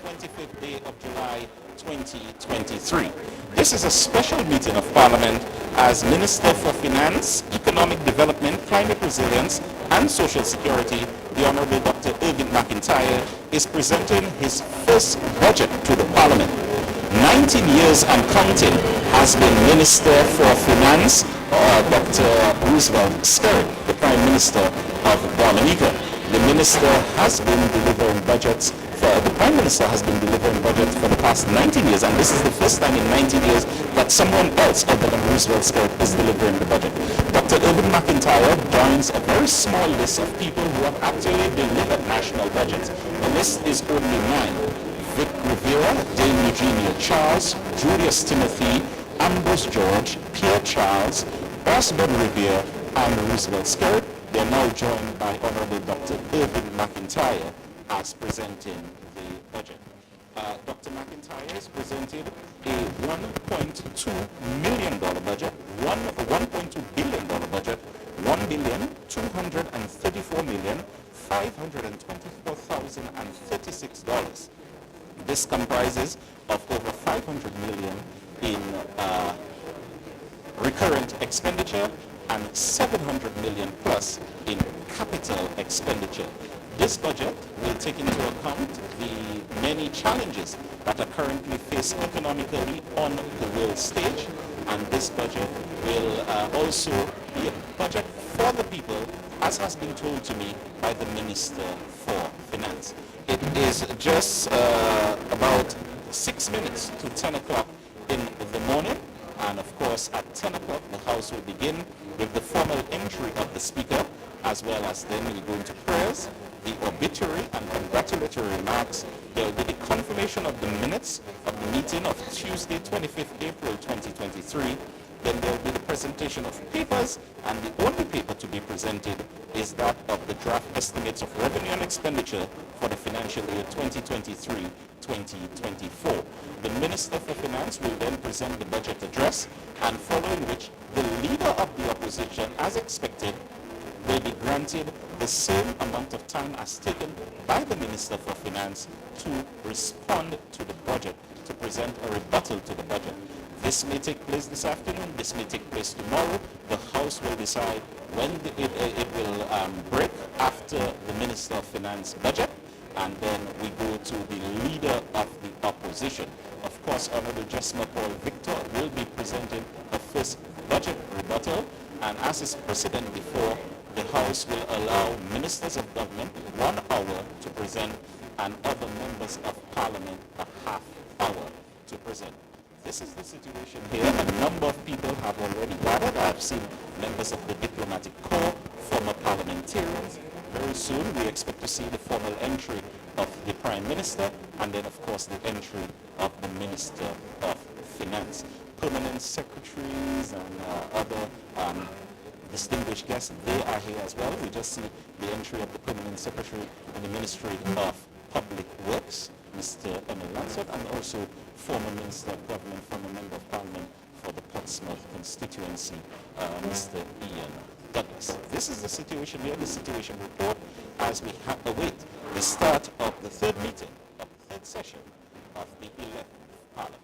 25th day of July 2023. This is a special meeting of Parliament as Minister for Finance, Economic Development, Climate Resilience and Social Security, the Honourable Dr. Irvin McIntyre, is presenting his first budget to the Parliament. 19 years and counting has been Minister for Finance, Dr. Roosevelt Skerrit, the Prime Minister of Dominica. The Minister has been delivering budgets the Prime Minister has been delivering budgets for the past 19 years, and this is the first time in 19 years that someone else other than Roosevelt Skerrit is delivering the budget. Dr. Irvin McIntyre joins a very small list of people who have actually delivered national budgets. The list is only 9. Vic Rivera, Dame Eugenia Charles, Julius Timothy, Ambrose George, Pierre Charles, Osborne Revere, and Roosevelt Skerrit. They are now joined by Honorable Dr. Irvin McIntyre as presenting the budget. Dr. McIntyre has presented a $1.2 million budget, $1.2 billion budget, $1,234,524,036. This comprises of over $500 million in recurrent expenditure and $700 million plus in capital expenditure. This budget will take into account the many challenges that are currently faced economically on the world stage, and this budget will also be a budget for the people, as has been told to me by the Minister for Finance. It is just about 6 minutes to 10 o'clock in the morning, and of course at 10 o'clock the House will begin with the formal entry of the Speaker, as well as then we'll go into prayers, the obituary and congratulatory remarks. There will be the confirmation of the minutes of the meeting of Tuesday, 25th April 2023. Then there will be the presentation of papers, and the only paper to be presented is that of the draft estimates of revenue and expenditure for the financial year 2023-2024. The Minister for Finance will then present the budget address, and following which the Leader of the Opposition, as expected, will be granted the same amount of time as taken by the Minister for Finance to respond to the budget, to present a rebuttal to the budget. This may take place this afternoon, this may take place tomorrow. The House will decide when it will break after the Minister of Finance budget, and then we go to the Leader of the Opposition. Of course, Honorable Jesma Paul Victor will be presenting a first budget rebuttal, and as is precedent before, the House will allow Ministers of Government 1 hour to present and other Members of Parliament a half hour to present. This is the situation here. A number of people have already gathered. I have seen members of the Diplomatic Corps, former parliamentarians. Very soon we expect to see the formal entry of the Prime Minister, and then of course the entry of the Minister of Finance. Permanent secretaries and other distinguished guests, they are here as well. We just see the entry of the Permanent Secretary in the Ministry of Public Works, Mr. Emil Lansford, and also former Minister of Government, former Member of Parliament for the Portsmouth constituency, Mr. Ian Douglas. This is the situation here, the situation report, as we await the start of the third meeting, of the third session of the 11th Parliament.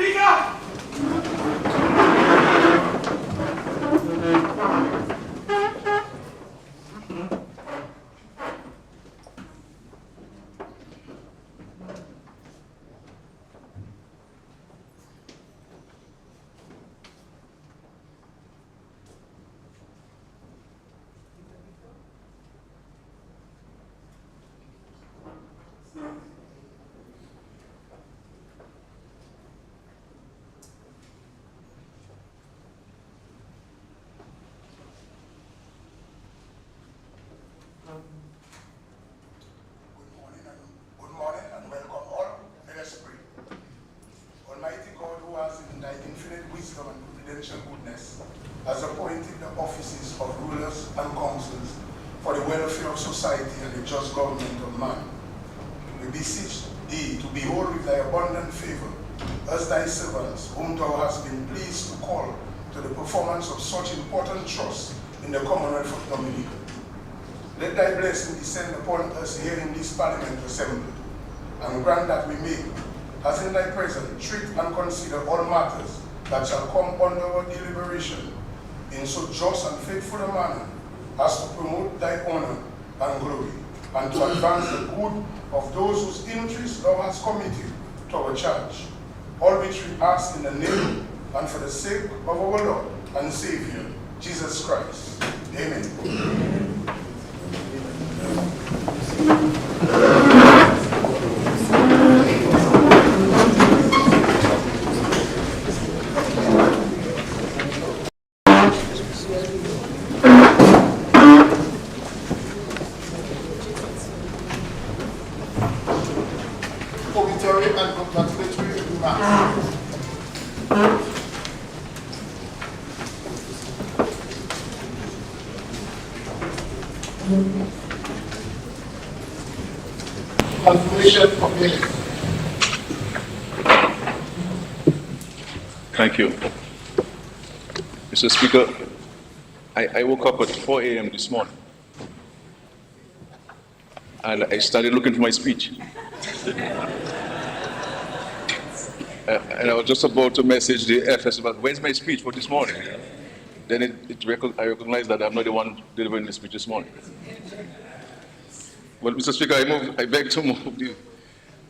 Speaker! Good morning and welcome all. Let us pray. Almighty God, who has in thy infinite wisdom and providential goodness, has appointed the offices of rulers and councils for the welfare of society and the just government of man. We beseech thee to behold with thy abundant favor as thy servants, whom thou hast been pleased to call to the performance of such important trusts in the Commonwealth of Dominica. Let thy blessing descend upon us here in this Parliament assembly, and grant that we may, as in thy presence, treat and consider all matters that shall come under our deliberation in so just and faithful a manner as to promote thy honor and glory, and to advance the good of those whose interests thou hast committed to our charge. All which we ask in the name and for the sake of our Lord and Savior, Jesus Christ. Amen. Obituary and congratulatory remarks. Confirmation of minutes. Thank you. Mr. Speaker, I woke up at 4 a.m. this morning and I started looking for my speech. And I was just about to message the FS about where's my speech for this morning. Then I recognized that I'm not the one delivering the speech this morning. Well, Mr. Speaker, I beg to move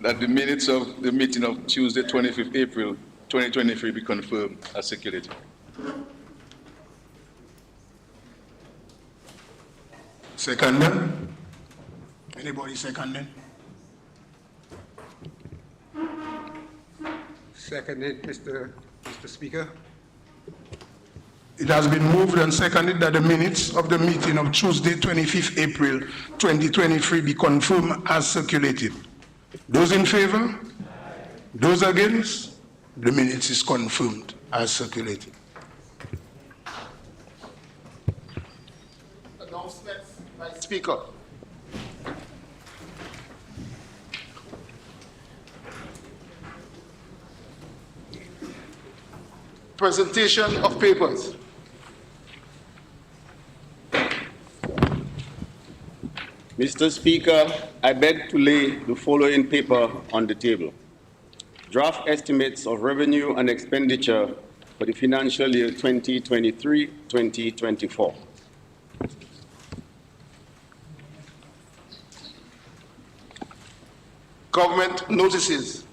that the minutes of the meeting of Tuesday, 25th April 2023 be confirmed as circulated. Seconded. Anybody seconded? Seconded, Mr. Speaker. It has been moved and seconded that the minutes of the meeting of Tuesday, 25th April 2023 be confirmed as circulated. Those in favor? Those against? The minutes is confirmed as circulated. Announcements by Speaker. Presentation of papers. Mr. Speaker, I beg to lay the following paper on the table. Draft estimates of revenue and expenditure for the financial year 2023-2024. Government notices.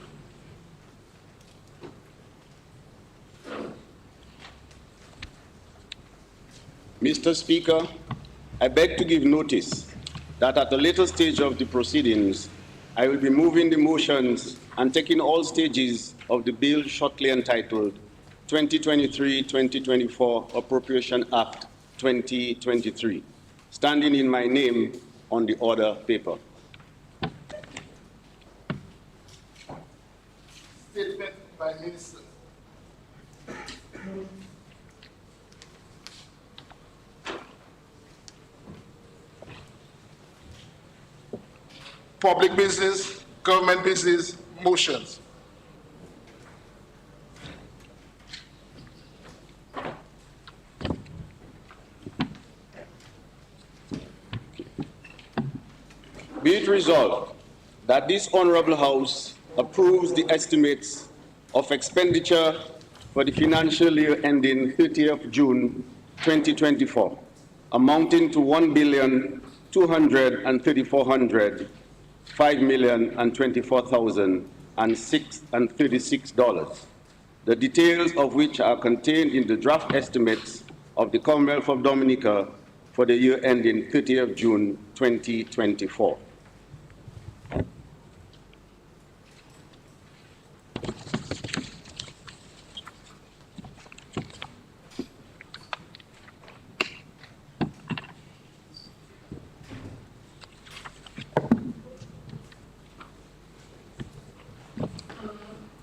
Mr. Speaker, I beg to give notice that at a later stage of the proceedings, I will be moving the motions and taking all stages of the bill shortly entitled 2023-2024 Appropriation Act 2023, standing in my name on the order paper. Statement by Minister. Public business, government business, motions. Be it resolved that this Honorable House approves the estimates of expenditure for the financial year ending 30th June 2024, amounting to $1,234,524,036, the details of which are contained in the draft estimates of the Commonwealth of Dominica for the year ending 30th June 2024.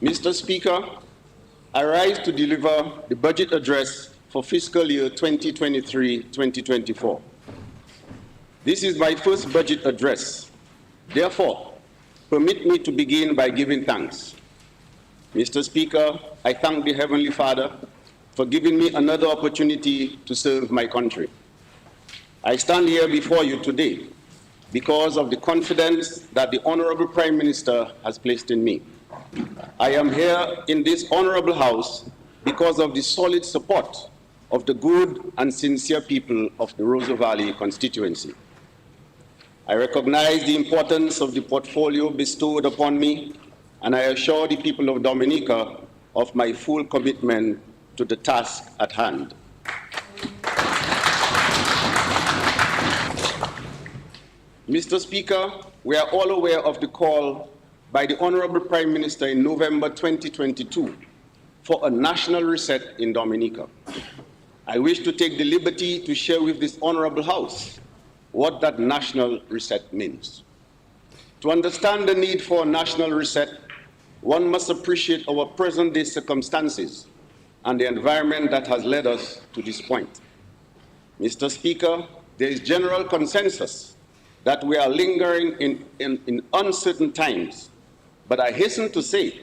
Mr. Speaker, I rise to deliver the budget address for fiscal year 2023-2024. This is my first budget address. Therefore, permit me to begin by giving thanks. Mr. Speaker, I thank the Heavenly Father for giving me another opportunity to serve my country. I stand here before you today because of the confidence that the Honorable Prime Minister has placed in me. I am here in this honorable house because of the solid support of the good and sincere people of the Roseau Valley constituency. I recognize the importance of the portfolio bestowed upon me, and I assure the people of Dominica of my full commitment to the task at hand. Mr. Speaker, we are all aware of the call by the Honorable Prime Minister in November 2022 for a national reset in Dominica. I wish to take the liberty to share with this honorable House what that national reset means. To understand the need for a national reset, one must appreciate our present-day circumstances and the environment that has led us to this point. Mr. Speaker, there is general consensus that we are lingering in uncertain times, but I hasten to say,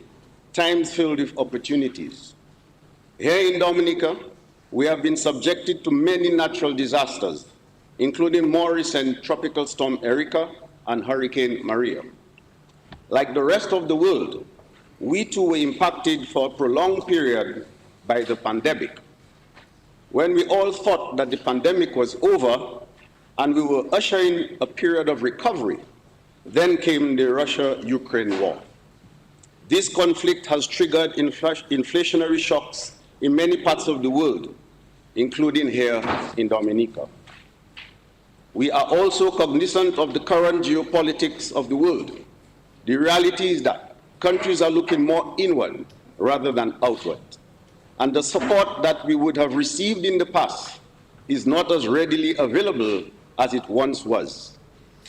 times filled with opportunities. Here in Dominica, we have been subjected to many natural disasters, including more recent Tropical Storm Erika and Hurricane Maria. Like the rest of the world, we too were impacted for a prolonged period by the pandemic. When we all thought that the pandemic was over and we were ushering a period of recovery, then came the Russia-Ukraine war. This conflict has triggered inflationary shocks in many parts of the world, including here in Dominica. We are also cognizant of the current geopolitics of the world. The reality is that countries are looking more inward rather than outward, and the support that we would have received in the past is not as readily available as it once was,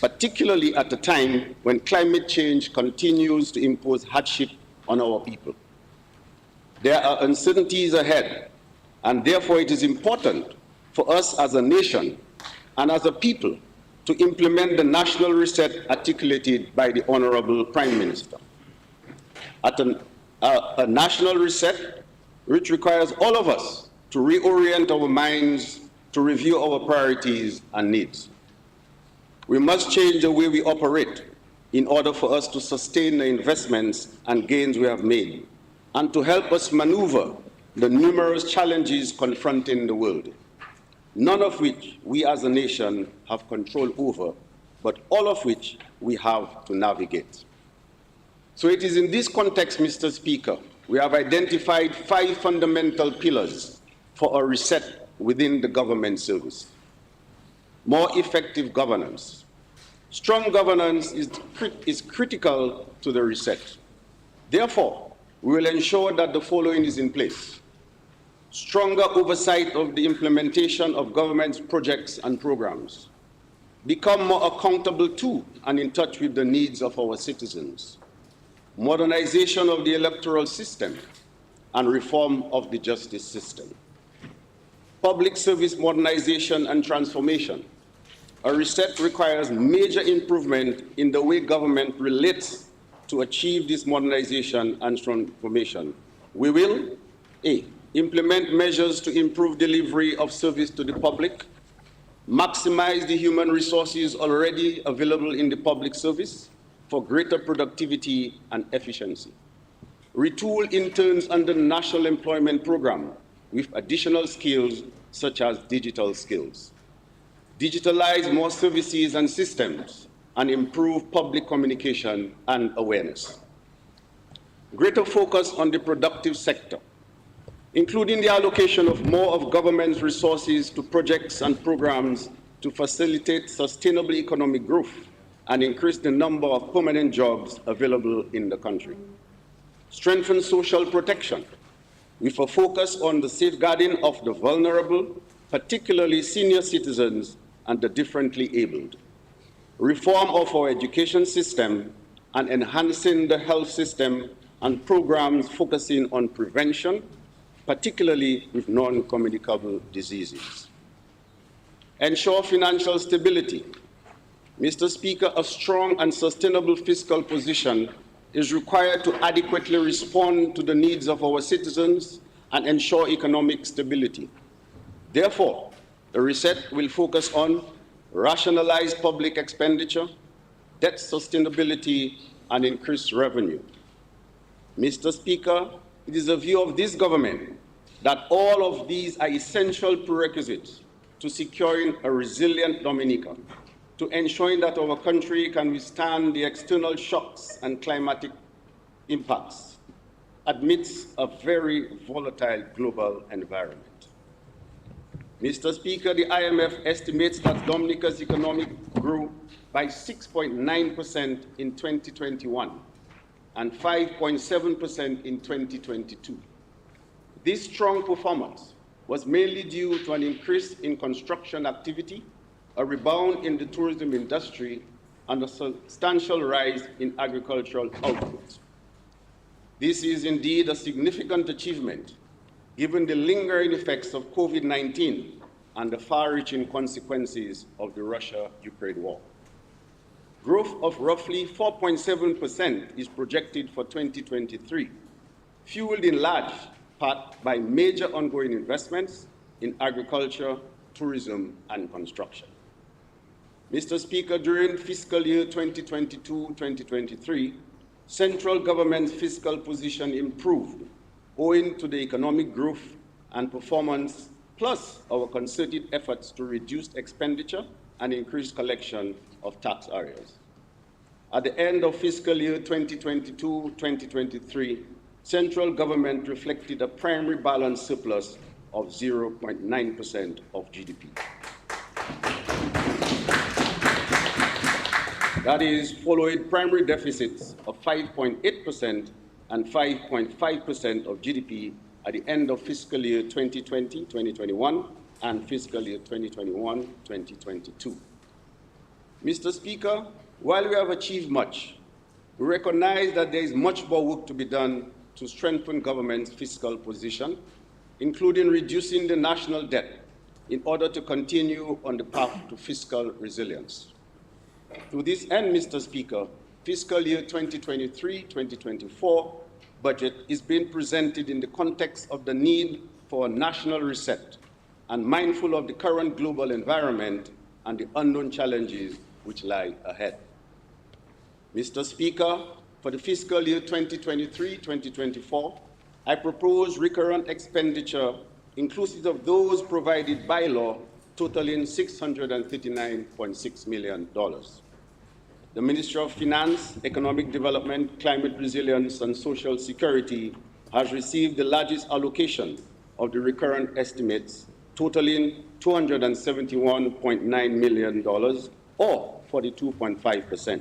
particularly at a time when climate change continues to impose hardship on our people. There are uncertainties ahead, and therefore it is important for us as a nation and as a people to implement the national reset articulated by the Honorable Prime Minister. A national reset which requires all of us to reorient our minds, to review our priorities and needs. We must change the way we operate in order for us to sustain the investments and gains we have made, and to help us maneuver the numerous challenges confronting the world, none of which we as a nation have control over, but all of which we have to navigate. So it is in this context, Mr. Speaker, we have identified 5 fundamental pillars for a reset within the government service. More effective governance. Strong governance is critical to the reset. Therefore, we will ensure that the following is in place. Stronger oversight of the implementation of government's projects and programs. Become more accountable to and in touch with the needs of our citizens. Modernization of the electoral system and reform of the justice system. Public service modernization and transformation. A reset requires major improvement in the way government relates to achieve this modernization and transformation. We will, A, implement measures to improve delivery of service to the public, maximize the human resources already available in the public service for greater productivity and efficiency. retool interns under the National Employment Program with additional skills such as digital skills, digitalize more services and systems, and improve public communication and awareness. Greater focus on the productive sector, including the allocation of more of government's resources to projects and programs to facilitate sustainable economic growth and increase the number of permanent jobs available in the country. Strengthen social protection with a focus on the safeguarding of the vulnerable, particularly senior citizens and the differently abled. Reform of our education system and enhancing the health system and programs focusing on prevention, particularly with non-communicable diseases. Ensure financial stability. Mr. Speaker, a strong and sustainable fiscal position is required to adequately respond to the needs of our citizens and ensure economic stability. Therefore, the reset will focus on rationalized public expenditure, debt sustainability, and increased revenue. Mr. Speaker, it is the view of this government that all of these are essential prerequisites to securing a resilient Dominica, to ensuring that our country can withstand the external shocks and climatic impacts amidst a very volatile global environment. Mr. Speaker, the IMF estimates that Dominica's economic grew by 6.9% in 2021 and 5.7% in 2022. This strong performance was mainly due to an increase in construction activity, a rebound in the tourism industry, and a substantial rise in agricultural output. This is indeed a significant achievement, given the lingering effects of COVID-19 and the far-reaching consequences of the Russia-Ukraine war. Growth of roughly 4.7% is projected for 2023, fueled in large part by major ongoing investments in agriculture, tourism, and construction. Mr. Speaker, during fiscal year 2022-2023, central government's fiscal position improved owing to the economic growth and performance, plus our concerted efforts to reduce expenditure and increase collection of tax areas. At the end of fiscal year 2022-2023, central government reflected a primary balance surplus of 0.9% of GDP. That is, following primary deficits of 5.8% and 5.5% of GDP at the end of fiscal year 2020-2021 and fiscal year 2021-2022. Mr. Speaker, while we have achieved much, we recognize that there is much more work to be done to strengthen government's fiscal position, including reducing the national debt in order to continue on the path to fiscal resilience. To this end, Mr. Speaker, fiscal year 2023-2024 budget is being presented in the context of the need for a national reset and mindful of the current global environment and the unknown challenges which lie ahead. Mr. Speaker, for the fiscal year 2023-2024, I propose recurrent expenditure inclusive of those provided by law totaling $639.6 million. The Ministry of Finance, Economic Development, Climate Resilience, and Social Security has received the largest allocation of the recurrent estimates, totaling $271.9 million, or 42.5%.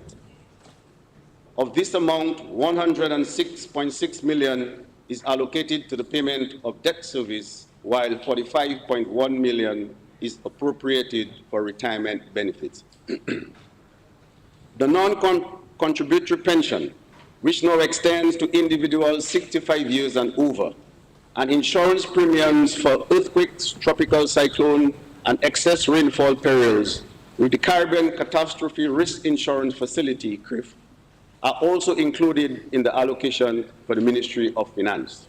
Of this amount, $106.6 million is allocated to the payment of debt service, while $45.1 million is appropriated for retirement benefits. The non-contributory pension, which now extends to individuals 65 years and over, and insurance premiums for earthquakes, tropical cyclone, and excess rainfall perils with the Caribbean Catastrophe Risk Insurance Facility, CRIF, are also included in the allocation for the Ministry of Finance.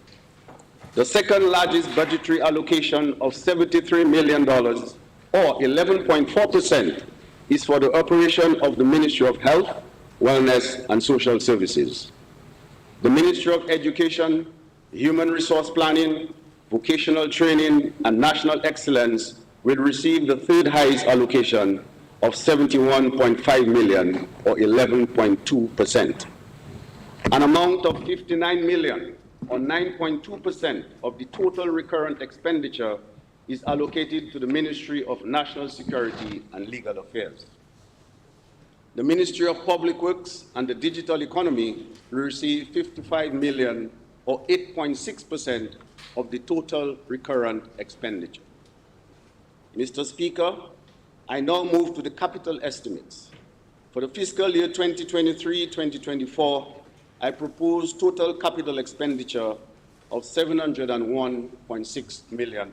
The second largest budgetary allocation of $73 million, or 11.4%, is for the operation of the Ministry of Health, Wellness, and Social Services. The Ministry of Education, Human Resource Planning, Vocational Training, and National Excellence will receive the third highest allocation of 71.5 million, or 11.2%. An amount of 59 million, or 9.2% of the total recurrent expenditure is allocated to the Ministry of National Security and Legal Affairs. The Ministry of Public Works and the Digital Economy will receive 55 million, or 8.6% of the total recurrent expenditure. Mr. Speaker, I now move to the capital estimates. For the fiscal year 2023-2024, I propose total capital expenditure of $701.6 million.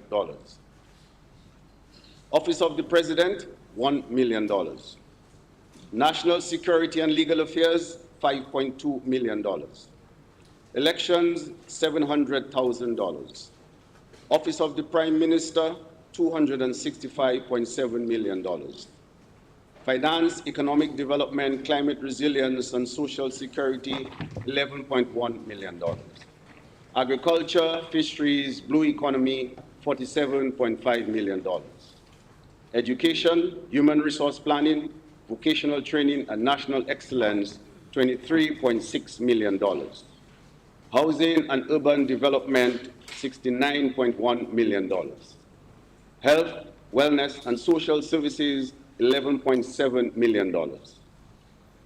Office of the President, $1 million. National Security and Legal Affairs, $5.2 million. Elections, $700,000. Office of the Prime Minister, $265.7 million. Finance, Economic Development, Climate Resilience, and Social Security, $11.1 million. Agriculture, Fisheries, Blue Economy, $47.5 million. Education, Human Resource Planning, Vocational Training, and National Excellence, $23.6 million. Housing and Urban Development, $69.1 million. Health, Wellness, and Social Services, $11.7 million.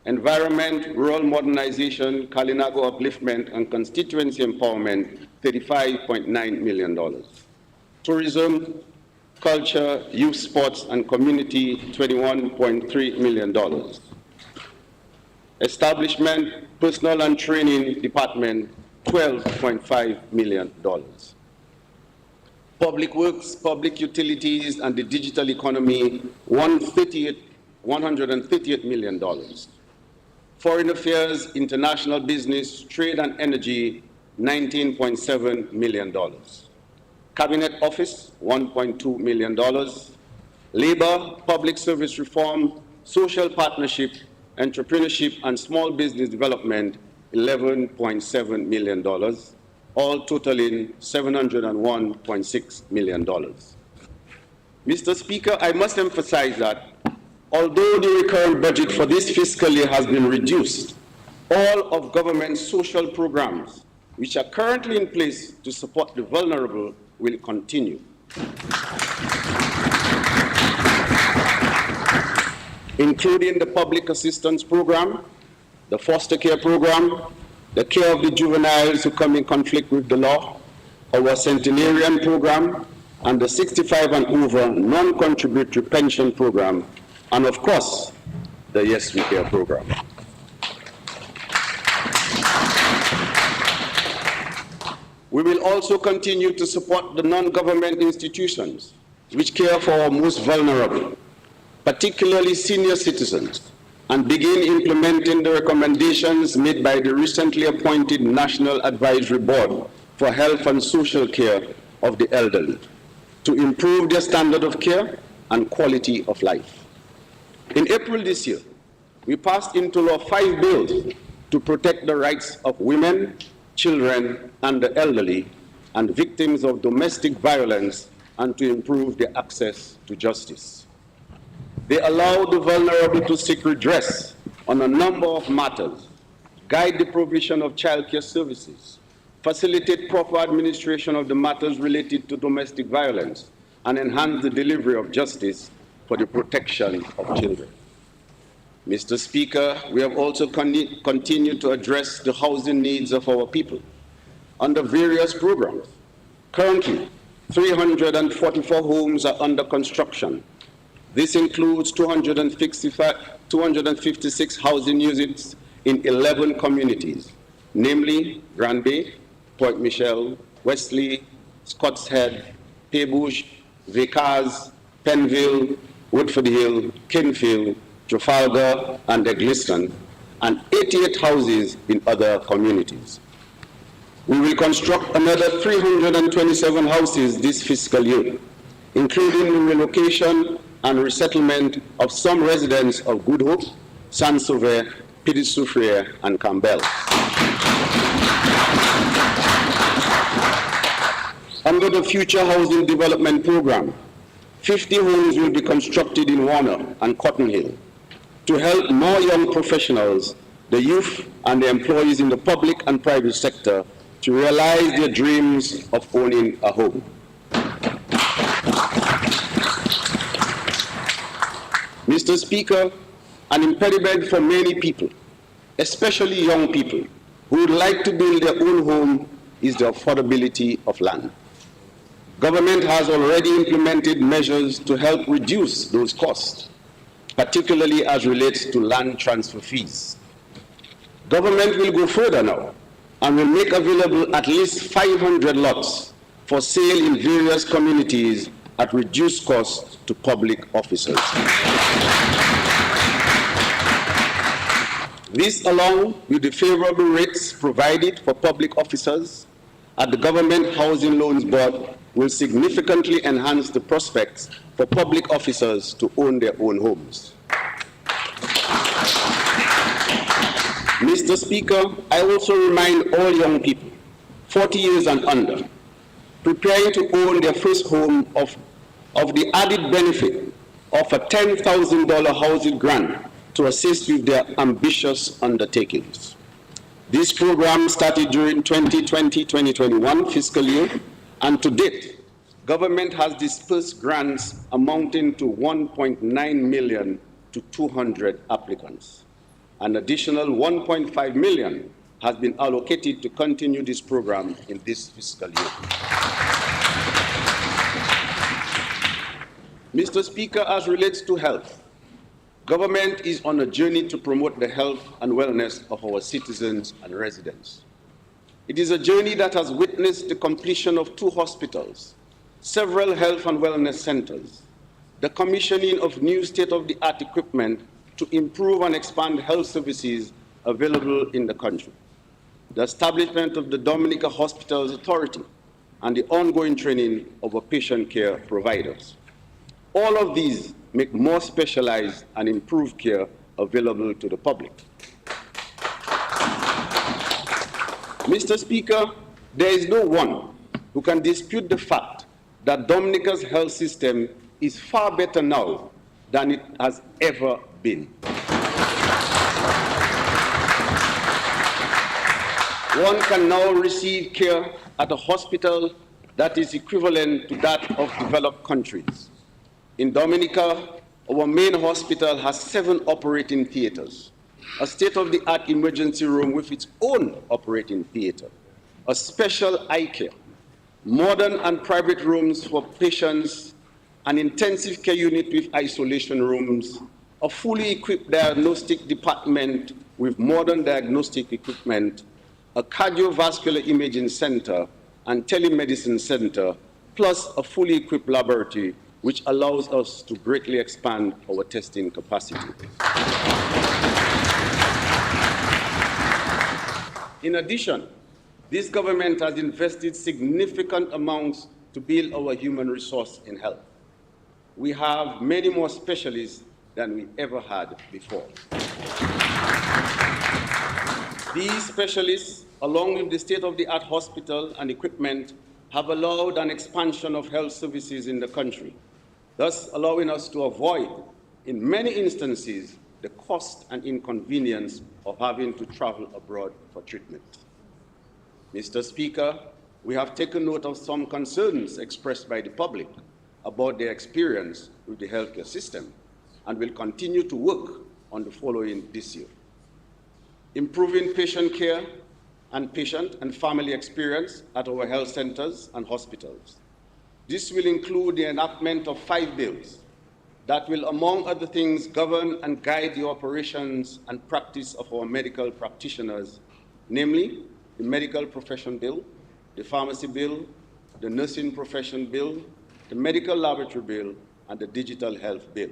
Environment, Rural Modernization, Kalinago Upliftment, and Constituency Empowerment, $35.9 million. Tourism, Culture, Youth Sports, and Community, $21.3 million. Establishment, Personnel and Training Department, $12.5 million. Public Works, Public Utilities, and the Digital Economy, $138 million. Foreign Affairs, International Business, Trade and Energy, $19.7 million. Cabinet Office, $1.2 million. Labor, Public Service Reform, Social Partnership, Entrepreneurship, and Small Business Development, $11.7 million, all totaling $701.6 million. Mr. Speaker, I must emphasize that although the recurrent budget for this fiscal year has been reduced, all of government's social programs, which are currently in place to support the vulnerable, will continue. Including the Public Assistance Program, the Foster Care Program, the care of the juveniles who come in conflict with the law, our Centenarian Program, and the 65 and over non-contributory pension program, and of course, the Yes We Care program. We will also continue to support the non-government institutions which care for our most vulnerable, particularly senior citizens, and begin implementing the recommendations made by the recently appointed National Advisory Board for Health and Social Care of the Elderly to improve their standard of care and quality of life. In April this year, we passed into law 5 bills to protect the rights of women, children, and the elderly, and victims of domestic violence, and to improve their access to justice. They allow the vulnerable to seek redress on a number of matters, guide the provision of child care services, facilitate proper administration of the matters related to domestic violence, and enhance the delivery of justice for the protection of children. Mr. Speaker, we have also continued to address the housing needs of our people under various programs. Currently, 344 homes are under construction. This includes 256 housing units in 11 communities, namely Grand Bay, Point Michel, Wesley, Scott's Head, Pebush, Vickers, Penville, Woodford Hill, Kinfield, Trafalgar, and Egliston, and 88 houses in other communities. We will construct another 327 houses this fiscal year, including the relocation and resettlement of some residents of Good Hope, Saint-Sauveur, Petit Soufriere, and Campbell. Under the Future Housing Development Program, 50 homes will be constructed in Warner and Cotton Hill to help more young professionals, the youth, and the employees in the public and private sector to realize their dreams of owning a home. Mr. Speaker, an impediment for many people, especially young people, who would like to build their own home is the affordability of land. Government has already implemented measures to help reduce those costs, particularly as relates to land transfer fees. Government will go further now and will make available at least 500 lots for sale in various communities at reduced cost to public officers. This, along with the favorable rates provided for public officers at the Government Housing Loans Board, will significantly enhance the prospects for public officers to own their own homes. Mr. Speaker, I also remind all young people, 40 years and under, preparing to own their first home of the added benefit of a $10,000 housing grant to assist with their ambitious undertakings. This program started during 2020-2021 fiscal year, and to date, government has dispersed grants amounting to 1.9 million to 200 applicants. An additional 1.5 million has been allocated to continue this program in this fiscal year. Mr. Speaker, as relates to health, government is on a journey to promote the health and wellness of our citizens and residents. It is a journey that has witnessed the completion of 2 hospitals, several health and wellness centers, the commissioning of new state-of-the-art equipment to improve and expand health services available in the country, the establishment of the Dominica Hospitals Authority, and the ongoing training of our patient care providers. All of these make more specialized and improved care available to the public. Mr. Speaker, there is no one who can dispute the fact that Dominica's health system is far better now than it has ever been. One can now receive care at a hospital that is equivalent to that of developed countries. In Dominica, our main hospital has 7 operating theaters, a state-of-the-art emergency room with its own operating theater, a special eye care, modern and private rooms for patients, an intensive care unit with isolation rooms, a fully equipped diagnostic department with modern diagnostic equipment, a cardiovascular imaging center and telemedicine center, plus a fully equipped laboratory which allows us to greatly expand our testing capacity. In addition, this government has invested significant amounts to build our human resource in health. We have many more specialists than we ever had before. These specialists, along with the state-of-the-art hospital and equipment, have allowed an expansion of health services in the country, thus allowing us to avoid, in many instances, the cost and inconvenience of having to travel abroad for treatment. Mr. Speaker, we have taken note of some concerns expressed by the public about their experience with the healthcare system and will continue to work on the following this year: improving patient care and patient and family experience at our health centers and hospitals. This will include the enactment of 5 bills that will, among other things, govern and guide the operations and practice of our medical practitioners, namely the Medical Profession Bill, the Pharmacy Bill, the Nursing Profession Bill, the Medical Laboratory Bill, and the Digital Health Bill.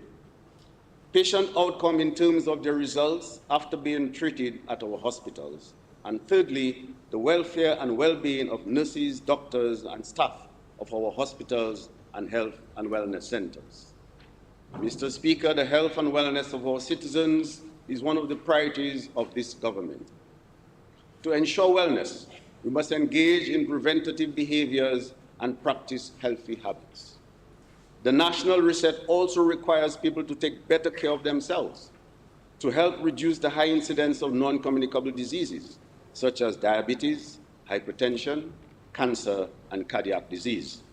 Patient outcome in terms of their results after being treated at our hospitals. And thirdly, the welfare and well-being of nurses, doctors, and staff of our hospitals and health and wellness centers. Mr. Speaker, the health and wellness of our citizens is one of the priorities of this government. To ensure wellness, we must engage in preventative behaviors and practice healthy habits. The national reset also requires people to take better care of themselves to help reduce the high incidence of non-communicable diseases, such as diabetes, hypertension, cancer, and cardiac disease.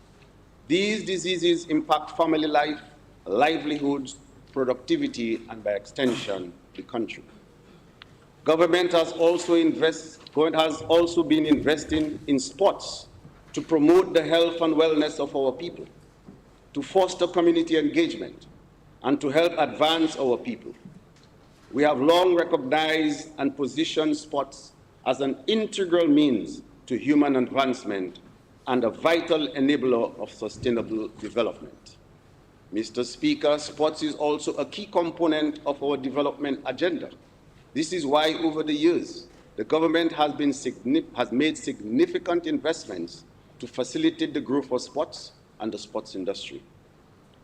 These diseases impact family life, livelihoods, productivity, and by extension, the country. Government has also been investing in sports to promote the health and wellness of our people, to foster community engagement, and to help advance our people. We have long recognized and positioned sports as an integral means to human advancement and a vital enabler of sustainable development. Mr. Speaker, sports is also a key component of our development agenda. This is why, over the years, the government has made significant investments to facilitate the growth of sports and the sports industry.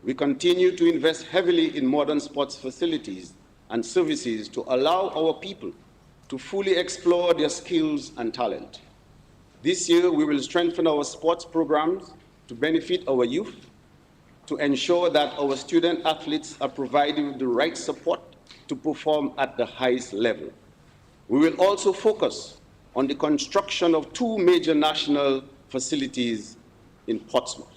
We continue to invest heavily in modern sports facilities and services to allow our people to fully explore their skills and talent. This year, we will strengthen our sports programs to benefit our youth, to ensure that our student athletes are provided with the right support to perform at the highest level. We will also focus on the construction of 2 major national facilities in Portsmouth,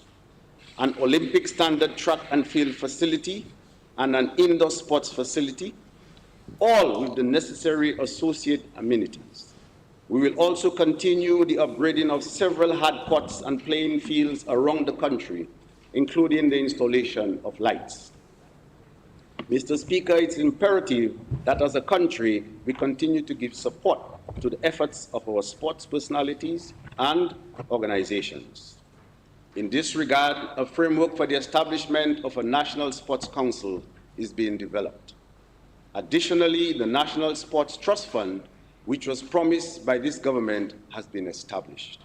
an Olympic standard track and field facility and an indoor sports facility, all with the necessary associate amenities. We will also continue the upgrading of several hard courts and playing fields around the country, including the installation of lights. Mr. Speaker, it's imperative that as a country, we continue to give support to the efforts of our sports personalities and organizations. In this regard, a framework for the establishment of a National Sports Council is being developed. Additionally, the National Sports Trust Fund, which was promised by this government, has been established.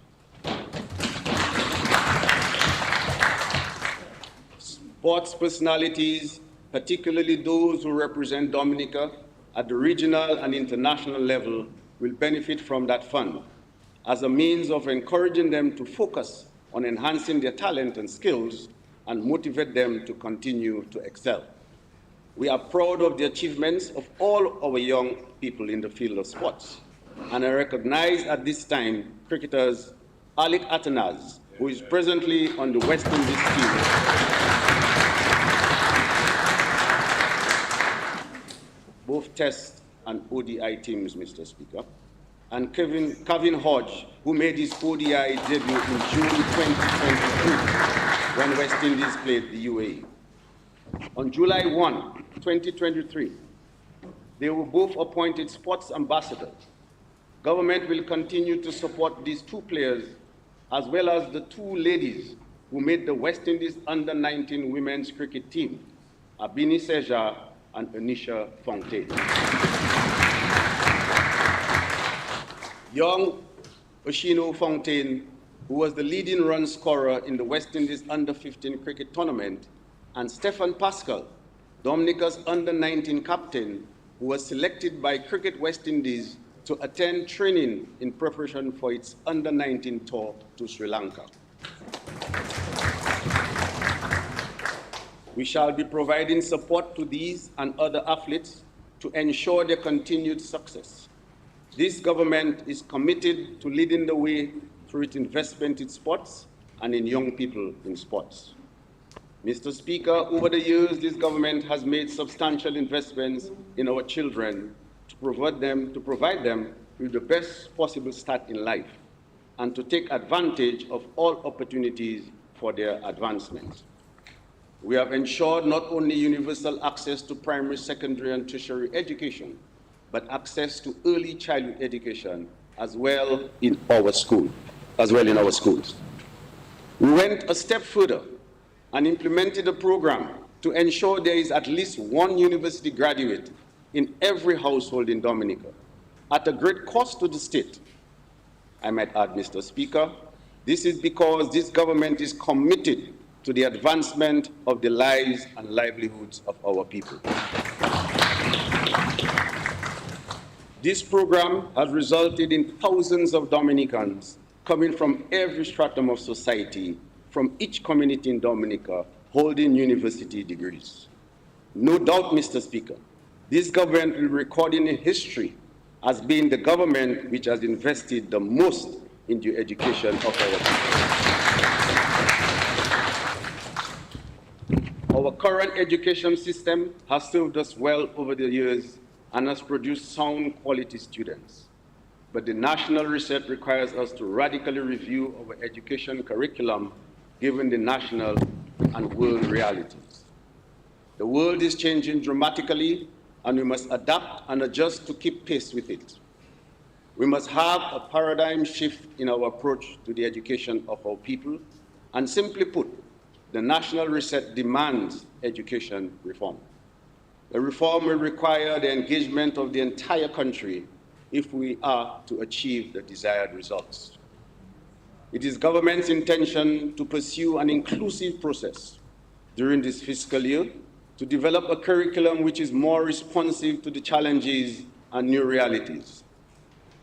Sports personalities, particularly those who represent Dominica at the regional and international level, will benefit from that fund as a means of encouraging them to focus on enhancing their talent and skills and motivate them to continue to excel. We are proud of the achievements of all our young people in the field of sports, and I recognize at this time cricketers Alec Atanaz, who is presently on the West Indies team, both Test and ODI teams, Mr. Speaker, and Kevin Hodge, who made his ODI debut in June 2022 when West Indies played the UAE. On July 1, 2023, they were both appointed sports ambassadors. Government will continue to support these 2 players, as well as the 2 ladies who made the West Indies under-19 women's cricket team, Abini Seja and Anisha Fontaine. Young Oshino Fontaine, who was the leading run scorer in the West Indies under-15 cricket tournament, and Stefan Pascal, Dominica's under-19 captain, who was selected by Cricket West Indies to attend training in preparation for its under-19 tour to Sri Lanka. We shall be providing support to these and other athletes to ensure their continued success. This government is committed to leading the way through its investment in sports and in young people in sports. Mr. Speaker, over the years, this government has made substantial investments in our children to provide them with the best possible start in life and to take advantage of all opportunities for their advancement. We have ensured not only universal access to primary, secondary, and tertiary education, but access to early childhood education as well in our schools. We went a step further and implemented a program to ensure there is at least 1 university graduate in every household in Dominica, at a great cost to the state. I might add, Mr. Speaker, this is because this government is committed to the advancement of the lives and livelihoods of our people. This program has resulted in thousands of Dominicans coming from every stratum of society, from each community in Dominica, holding university degrees. No doubt, Mr. Speaker, this government will record in history as being the government which has invested the most in the education of our people. Our current education system has served us well over the years and has produced sound quality students. But the national reset requires us to radically review our education curriculum given the national and world realities. The world is changing dramatically, and we must adapt and adjust to keep pace with it. We must have a paradigm shift in our approach to the education of our people, and simply put, the national reset demands education reform. The reform will require the engagement of the entire country if we are to achieve the desired results. It is government's intention to pursue an inclusive process during this fiscal year to develop a curriculum which is more responsive to the challenges and new realities,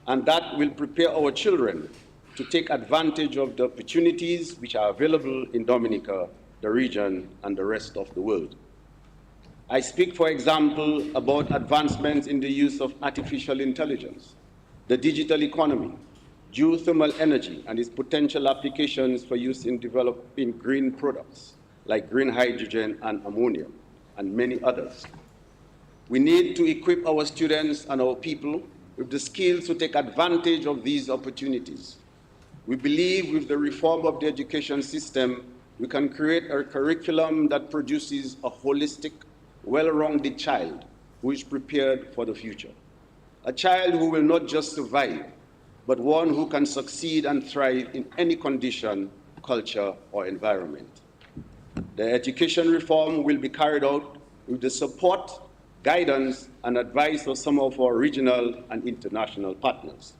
and that will prepare our children to take advantage of the opportunities which are available in Dominica, the region, and the rest of the world. I speak, for example, about advancements in the use of artificial intelligence, the digital economy, geothermal energy and its potential applications for use in developing green products like green hydrogen and ammonia, and many others. We need to equip our students and our people with the skills to take advantage of these opportunities. We believe with the reform of the education system, we can create a curriculum that produces a holistic, well-rounded child who is prepared for the future. A child who will not just survive, but one who can succeed and thrive in any condition, culture, or environment. The education reform will be carried out with the support, guidance, and advice of some of our regional and international partners.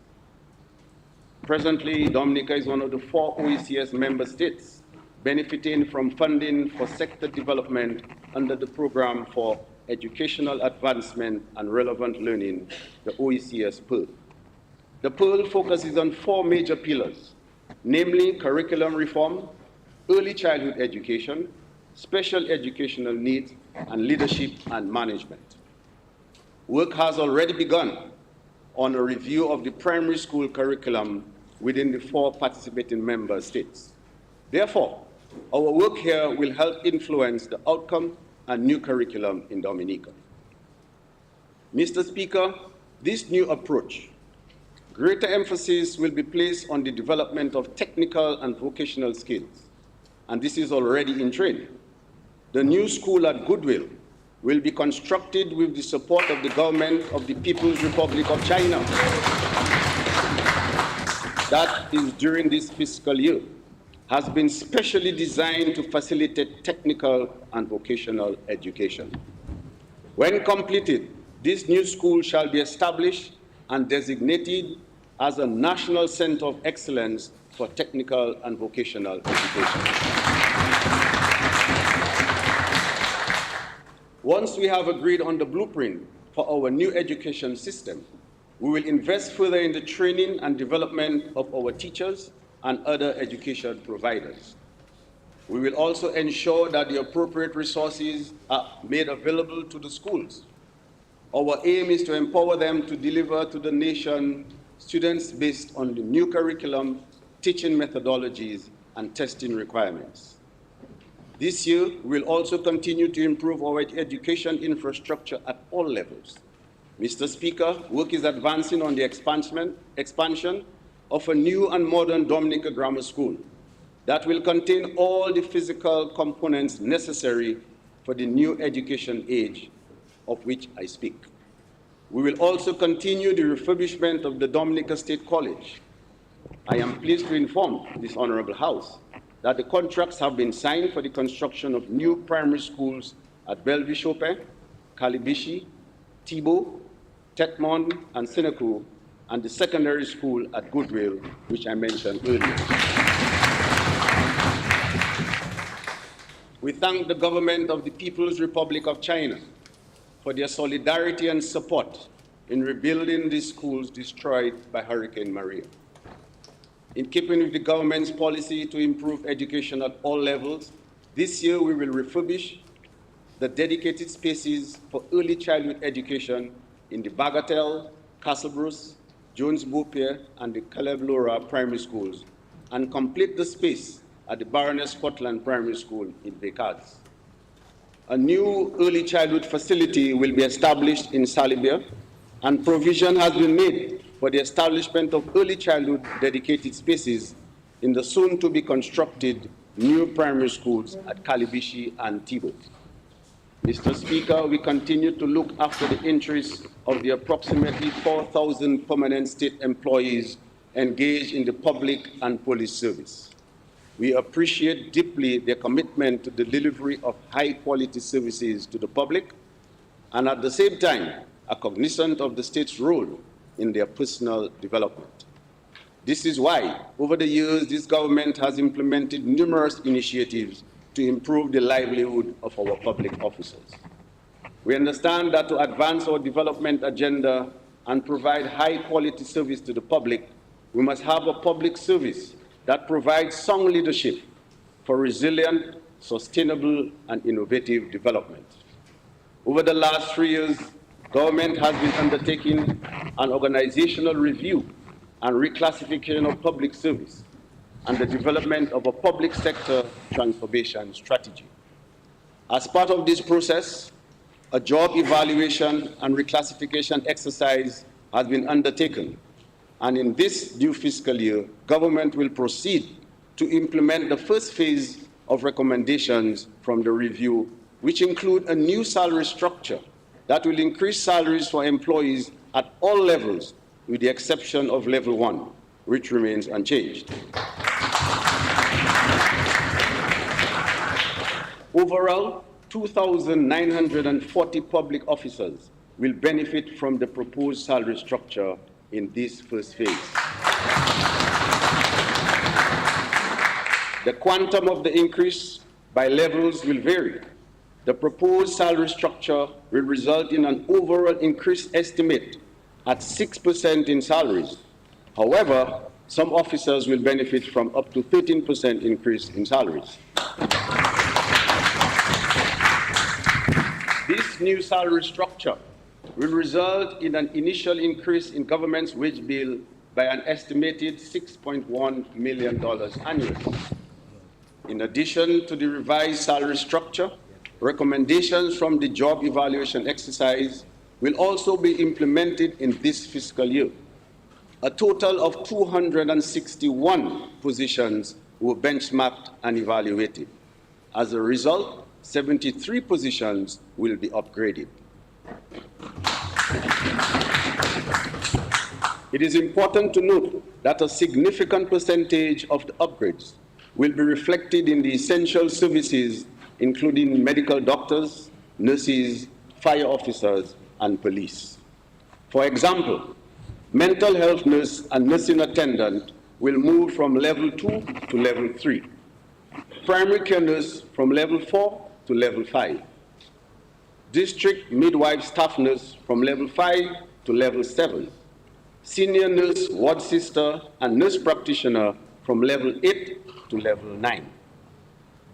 Presently, Dominica is one of the 4 OECS member states benefiting from funding for sector development under the Program for Educational Advancement and Relevant Learning, the OECS PEARL. The PEARL focuses on 4 major pillars, namely curriculum reform, early childhood education, special educational needs, and leadership and management. Work has already begun on a review of the primary school curriculum within the 4 participating member states. Therefore, our work here will help influence the outcome and new curriculum in Dominica. Mr. Speaker, this new approach, greater emphasis will be placed on the development of technical and vocational skills, and this is already in train. The new school at Goodwill will be constructed with the support of the government of the People's Republic of China. That is during this fiscal year, has been specially designed to facilitate technical and vocational education. When completed, this new school shall be established and designated as a national center of excellence for technical and vocational education. Once we have agreed on the blueprint for our new education system, we will invest further in the training and development of our teachers and other education providers. We will also ensure that the appropriate resources are made available to the schools. Our aim is to empower them to deliver to the nation students based on the new curriculum, teaching methodologies, and testing requirements. This year, we will also continue to improve our education infrastructure at all levels. Mr. Speaker, work is advancing on the expansion of a new and modern Dominica Grammar School that will contain all the physical components necessary for the new education age of which I speak. We will also continue the refurbishment of the Dominica State College. I am pleased to inform this Honorable House that the contracts have been signed for the construction of new primary schools at Bellevue Chopin, Calibishi, Thibault, Tetmon, and Seneca, and the secondary school at Goodwill, which I mentioned earlier. We thank the government of the People's Republic of China for their solidarity and support in rebuilding the schools destroyed by Hurricane Maria. In keeping with the government's policy to improve education at all levels, this year we will refurbish the dedicated spaces for early childhood education in the Bagatelle, Castlebruce, Jones Beaupier, and the Caleb Laura primary schools, and complete the space at the Baroness Scotland Primary School in Bécaz. A new early childhood facility will be established in Salibia, and provision has been made for the establishment of early childhood dedicated spaces in the soon-to-be constructed new primary schools at Kalibishi and Tibo. Mr. Speaker, we continue to look after the interests of the approximately 4,000 permanent state employees engaged in the public and police service. We appreciate deeply their commitment to the delivery of high-quality services to the public, and at the same time, are cognizant of the state's role in their personal development. This is why, over the years, this government has implemented numerous initiatives to improve the livelihood of our public officers. We understand that to advance our development agenda and provide high-quality service to the public, we must have a public service that provides sound leadership for resilient, sustainable, and innovative development. Over the last 3 years, government has been undertaking an organizational review and reclassification of public service and the development of a public sector transformation strategy. As part of this process, a job evaluation and reclassification exercise has been undertaken, and in this new fiscal year, government will proceed to implement the first phase of recommendations from the review, which include a new salary structure that will increase salaries for employees at all levels, with the exception of level 1, which remains unchanged. Overall, 2,940 public officers will benefit from the proposed salary structure in this first phase. The quantum of the increase by levels will vary. The proposed salary structure will result in an overall increase estimate at 6% in salaries. However, some officers will benefit from up to 13% increase in salaries. This new salary structure will result in an initial increase in government's wage bill by an estimated $6.1 million annually. In addition to the revised salary structure, recommendations from the job evaluation exercise will also be implemented in this fiscal year. A total of 261 positions were benchmarked and evaluated. As a result, 73 positions will be upgraded. It is important to note that a significant percentage of the upgrades will be reflected in the essential services, including medical doctors, nurses, fire officers, and police. For example, mental health nurse and nursing attendant will move from level 2 to level 3. Primary care nurse from level 4 to level 5. District midwife staff nurse from level 5 to level 7. Senior nurse, ward sister, and nurse practitioner from level 8 to level 9.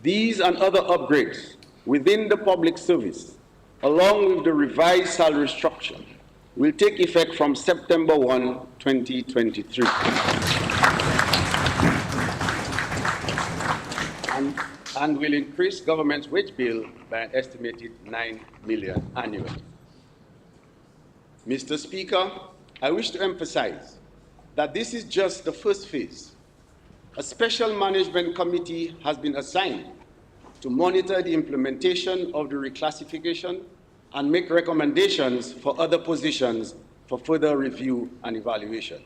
These and other upgrades within the public service, along with the revised salary structure, will take effect from September 1, 2023. And will increase government's wage bill by an estimated $9 million annually. Mr. Speaker, I wish to emphasize that this is just the first phase. A special management committee has been assigned to monitor the implementation of the reclassification and make recommendations for other positions for further review and evaluation.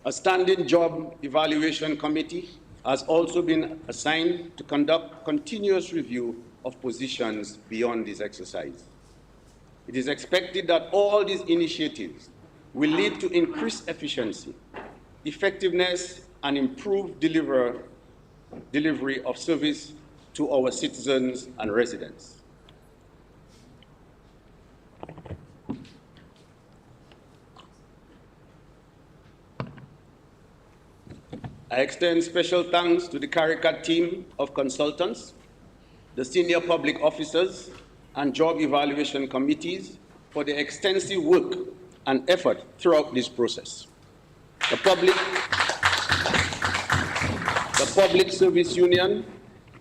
A standing job evaluation committee has also been assigned to conduct continuous review of positions beyond this exercise. It is expected that all these initiatives will lead to increased efficiency, effectiveness, and improved delivery of service to our citizens and residents. I extend special thanks to the CARICAT team of consultants, the senior public officers, and job evaluation committees for their extensive work and effort throughout this process. The Public Service Union,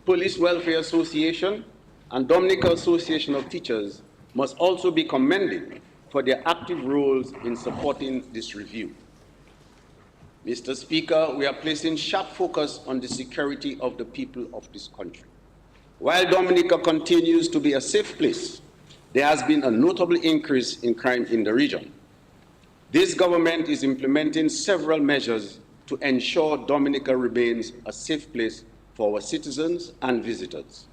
Police Welfare Association, and Dominica Association of Teachers must also be commended for their active roles in supporting this review. Mr. Speaker, we are placing sharp focus on the security of the people of this country. While Dominica continues to be a safe place, there has been a notable increase in crime in the region. This government is implementing several measures to ensure Dominica remains a safe place for our citizens and visitors.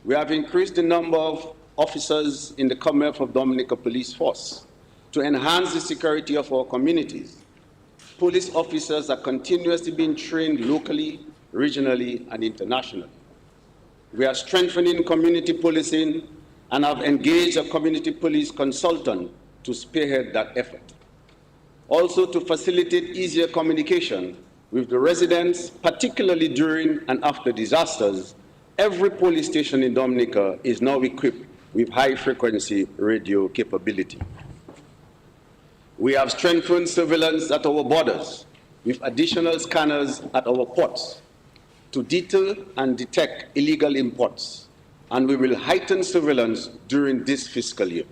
We have increased the number of officers in the Commonwealth of Dominica Police Force to enhance the security of our communities. Police officers are continuously being trained locally, regionally, and internationally. We are strengthening community policing and have engaged a community police consultant to spearhead that effort. Also, to facilitate easier communication with the residents, particularly during and after disasters, every police station in Dominica is now equipped with high-frequency radio capability. We have strengthened surveillance at our borders with additional scanners at our ports to deter and detect illegal imports, and we will heighten surveillance during this fiscal year.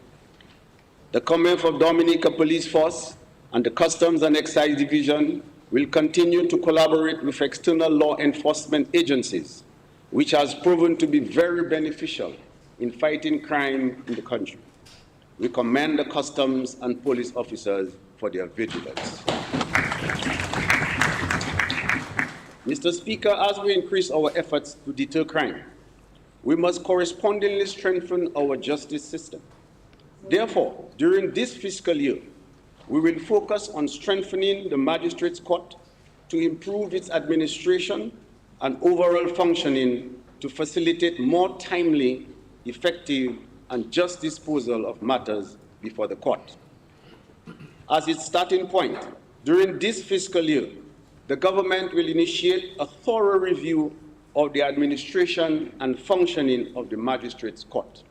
The Commonwealth of Dominica Police Force and the Customs and Excise Division will continue to collaborate with external law enforcement agencies, which has proven to be very beneficial in fighting crime in the country. We commend the customs and police officers for their vigilance. Mr. Speaker, as we increase our efforts to deter crime, we must correspondingly strengthen our justice system. Therefore, during this fiscal year, we will focus on strengthening the Magistrates' Court to improve its administration and overall functioning to facilitate more timely, effective, and just disposal of matters before the court. As its starting point, during this fiscal year, the government will initiate a thorough review of the administration and functioning of the Magistrates' Court.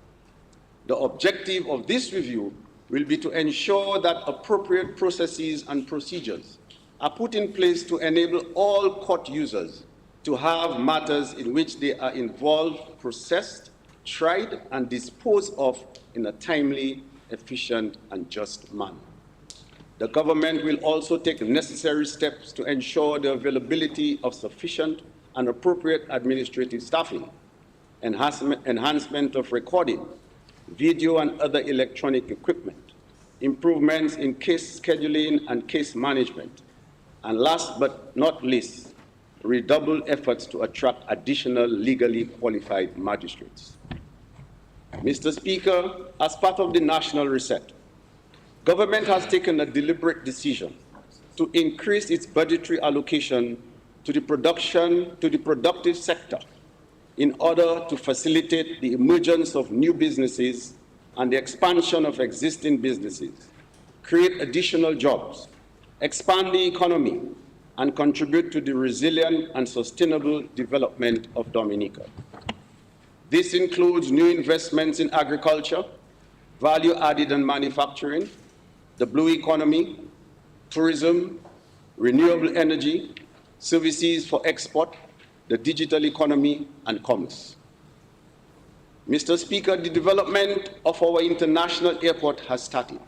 The objective of this review will be to ensure that appropriate processes and procedures are put in place to enable all court users to have matters in which they are involved processed, tried, and disposed of in a timely, efficient, and just manner. The government will also take necessary steps to ensure the availability of sufficient and appropriate administrative staffing, enhancement of recording, video and other electronic equipment, improvements in case scheduling and case management, and last but not least, redoubled efforts to attract additional legally qualified magistrates. Mr. Speaker, as part of the national reset, government has taken a deliberate decision to increase its budgetary allocation to the productive sector in order to facilitate the emergence of new businesses and the expansion of existing businesses, create additional jobs, expand the economy, and contribute to the resilient and sustainable development of Dominica. This includes new investments in agriculture, value-added and manufacturing, the blue economy, tourism, renewable energy, services for export, the digital economy, and commerce. Mr. Speaker, the development of our international airport has started.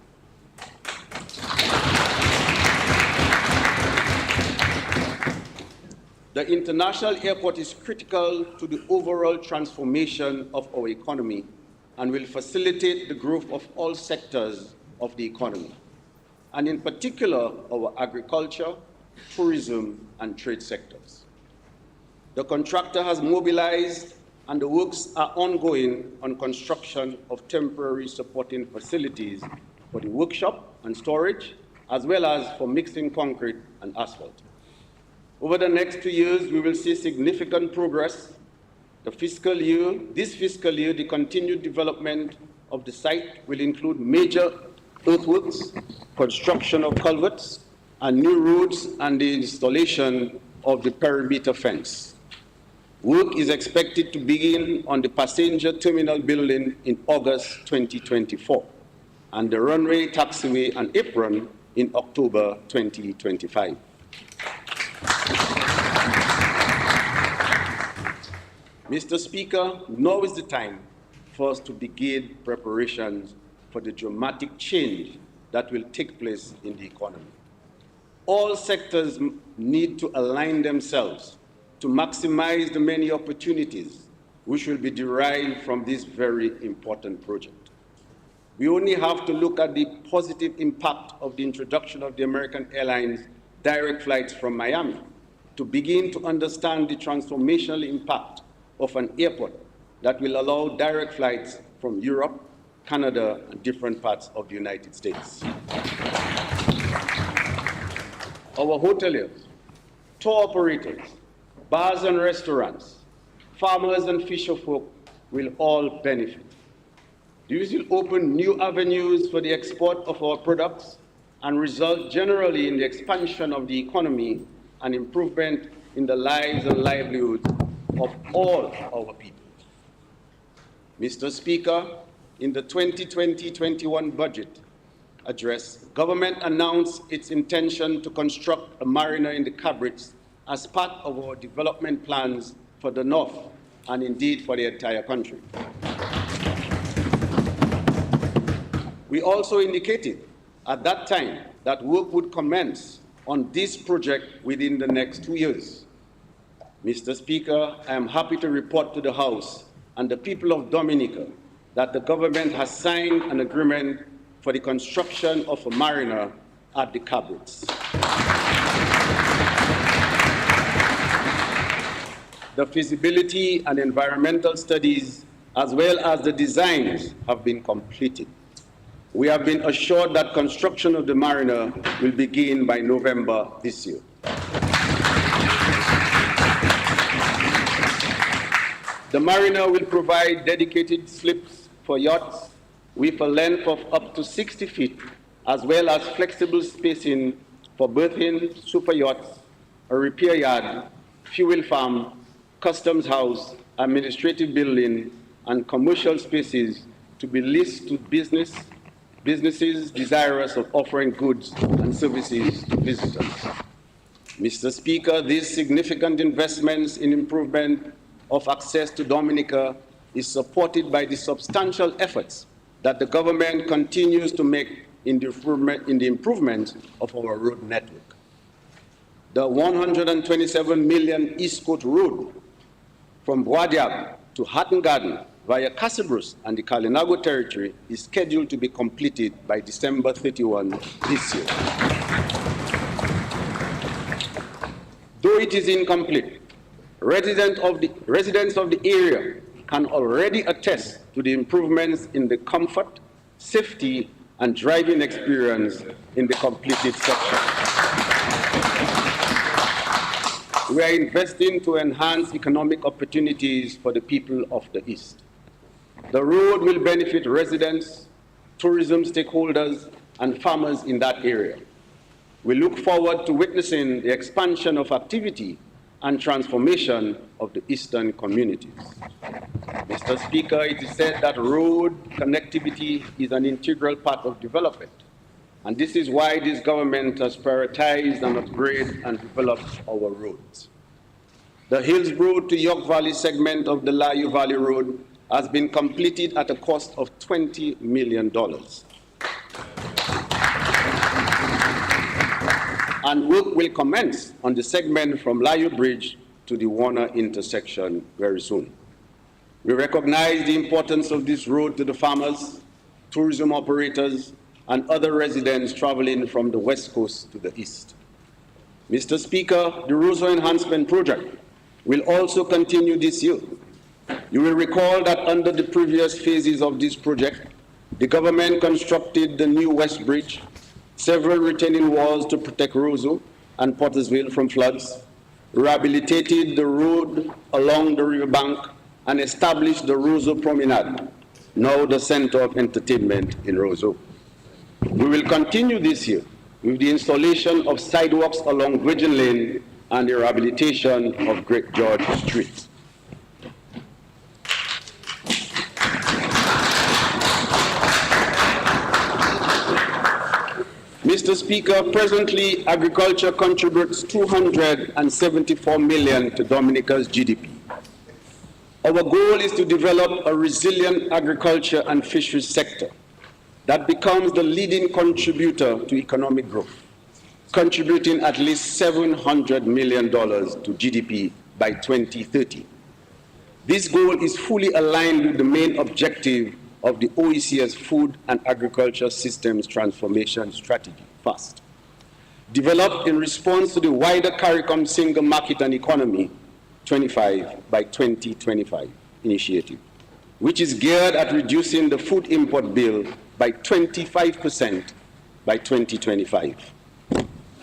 The international airport is critical to the overall transformation of our economy and will facilitate the growth of all sectors of the economy, and in particular, our agriculture, tourism, and trade sectors. The contractor has mobilized and the works are ongoing on construction of temporary supporting facilities for the workshop and storage, as well as for mixing concrete and asphalt. Over the next 2 years, we will see significant progress. This fiscal year, the continued development of the site will include major earthworks, construction of culverts, and new roads, and the installation of the perimeter fence. Work is expected to begin on the passenger terminal building in August 2024 and the runway, taxiway, and apron in October 2025. Mr. Speaker, now is the time for us to begin preparations for the dramatic change that will take place in the economy. All sectors need to align themselves to maximize the many opportunities which will be derived from this very important project. We only have to look at the positive impact of the introduction of the American Airlines direct flights from Miami to begin to understand the transformational impact of an airport that will allow direct flights from Europe, Canada, and different parts of the United States. Our hoteliers, tour operators, bars and restaurants, farmers and fisherfolk will all benefit. This will open new avenues for the export of our products and result generally in the expansion of the economy and improvement in the lives and livelihoods of all our people. Mr. Speaker, in the 2020-21 budget address, government announced its intention to construct a marina in the Cabrits as part of our development plans for the North and indeed for the entire country. We also indicated at that time that work would commence on this project within the next 2 years. Mr. Speaker, I am happy to report to the House and the people of Dominica that the government has signed an agreement for the construction of a marina at the Cabrits. The feasibility and environmental studies, as well as the designs, have been completed. We have been assured that construction of the marina will begin by November this year. The marina will provide dedicated slips for yachts with a length of up to 60 feet, as well as flexible spacing for berthing, super yachts, a repair yard, fuel farm, customs house, administrative building, and commercial spaces to be leased to businesses desirous of offering goods and services to visitors. Mr. Speaker, these significant investments in improvement of access to Dominica is supported by the substantial efforts that the government continues to make in the improvement of our road network. The 127 million East Coast Road from Boadiab to Hatton Garden via Casabros and the Kalinago territory is scheduled to be completed by December 31 this year. Though it is incomplete, residents of the area can already attest to the improvements in the comfort, safety, and driving experience in the completed section. We are investing to enhance economic opportunities for the people of the East. The road will benefit residents, tourism stakeholders, and farmers in that area. We look forward to witnessing the expansion of activity and transformation of the eastern communities. Mr. Speaker, it is said that road connectivity is an integral part of development, and this is why this government has prioritized and upgraded and developed our roads. The Hillsborough to York Valley segment of the Layu Valley Road has been completed at a cost of $20 million. And work will commence on the segment from Layu Bridge to the Warner intersection very soon. We recognize the importance of this road to the farmers, tourism operators, and other residents traveling from the West Coast to the East. Mr. Speaker, the Roseau Enhancement Project will also continue this year. You will recall that under the previous phases of this project, the government constructed the new West Bridge, several retaining walls to protect Roseau and Pottersville from floods, rehabilitated the road along the riverbank, and established the Roseau Promenade, now the center of entertainment in Roseau. We will continue this year with the installation of sidewalks along Bridgeon Lane and the rehabilitation of Great George Street. Mr. Speaker, presently agriculture contributes $274 million to Dominica's GDP. Our goal is to develop a resilient agriculture and fisheries sector that becomes the leading contributor to economic growth, contributing at least $700 million to GDP by 2030. This goal is fully aligned with the main objective of the OEC's Food and Agriculture Systems Transformation Strategy, FAST, developed in response to the wider CARICOM Single Market and Economy 25 by 2025 initiative, which is geared at reducing the food import bill by 25% by 2025.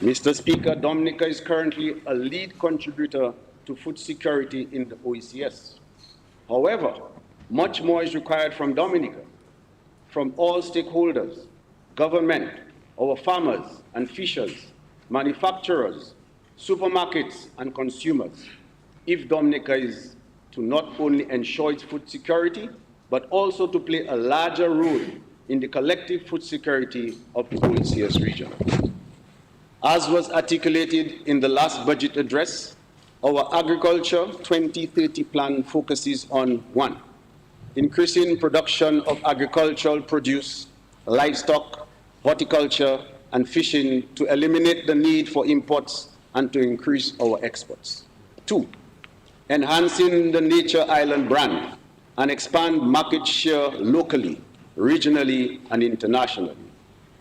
Mr. Speaker, Dominica is currently a lead contributor to food security in the OECS. However, much more is required from Dominica, from all stakeholders, government, our farmers and fishers, manufacturers, supermarkets and consumers, if Dominica is to not only ensure its food security, but also to play a larger role in the collective food security of the OECS region. As was articulated in the last budget address, our Agriculture 2030 plan focuses on 1, increasing production of agricultural produce, livestock, horticulture, and fishing to eliminate the need for imports and to increase our exports. 2, enhancing the Nature Island brand and expand market share locally, regionally, and internationally.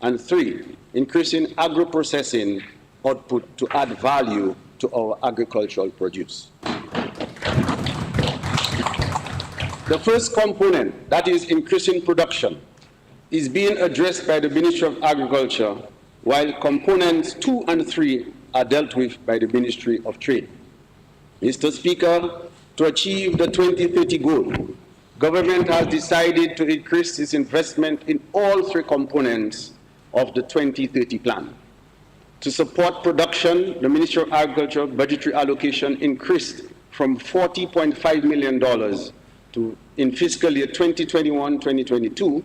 And 3, increasing agro-processing output to add value to our agricultural produce. The first component, that is increasing production, is being addressed by the Ministry of Agriculture, while components 2 and 3 are dealt with by the Ministry of Trade. Mr. Speaker, to achieve the 2030 goal, government has decided to increase its investment in all 3 components of the 2030 plan. To support production, the Ministry of Agriculture budgetary allocation increased from $40.5 million in fiscal year 2021-2022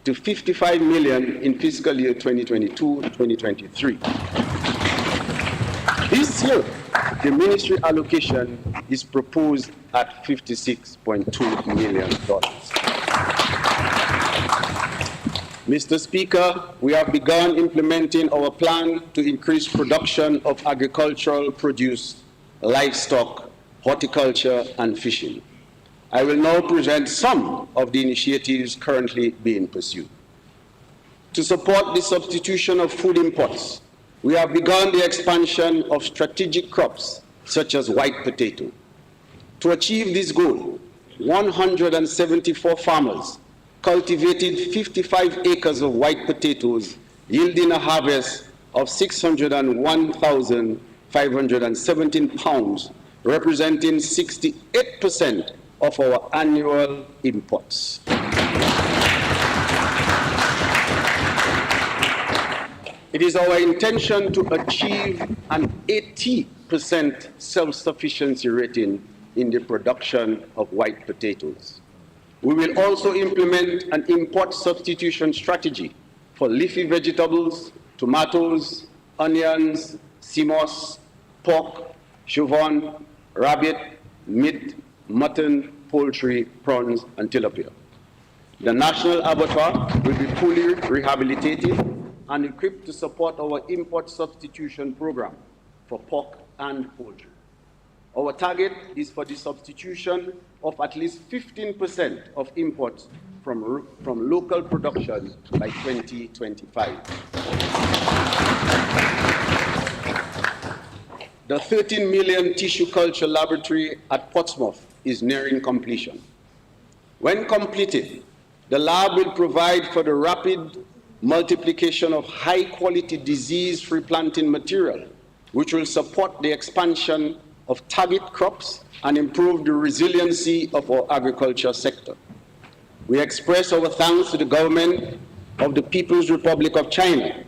to $55 million in fiscal year 2022-2023. This year, the ministry allocation is proposed at $56.2 million. Mr. Speaker, we have begun implementing our plan to increase production of agricultural produce, livestock, horticulture, and fishing. I will now present some of the initiatives currently being pursued. To support the substitution of food imports, we have begun the expansion of strategic crops such as white potato. To achieve this goal, 174 farmers cultivated 55 acres of white potatoes, yielding a harvest of 601,517 pounds, representing 68% of our annual imports. It is our intention to achieve an 80% self-sufficiency rating in the production of white potatoes. We will also implement an import substitution strategy for leafy vegetables, tomatoes, onions, CMOS, pork, chiffon, rabbit, meat, mutton, poultry, prawns, and tilapia. The National Abattoir will be fully rehabilitated and equipped to support our import substitution program for pork and poultry. Our target is for the substitution of at least 15% of imports from local production by 2025. The 13 million tissue culture laboratory at Portsmouth is nearing completion. When completed, the lab will provide for the rapid multiplication of high-quality disease-free planting material, which will support the expansion of target crops and improve the resiliency of our agriculture sector. We express our thanks to the government of the People's Republic of China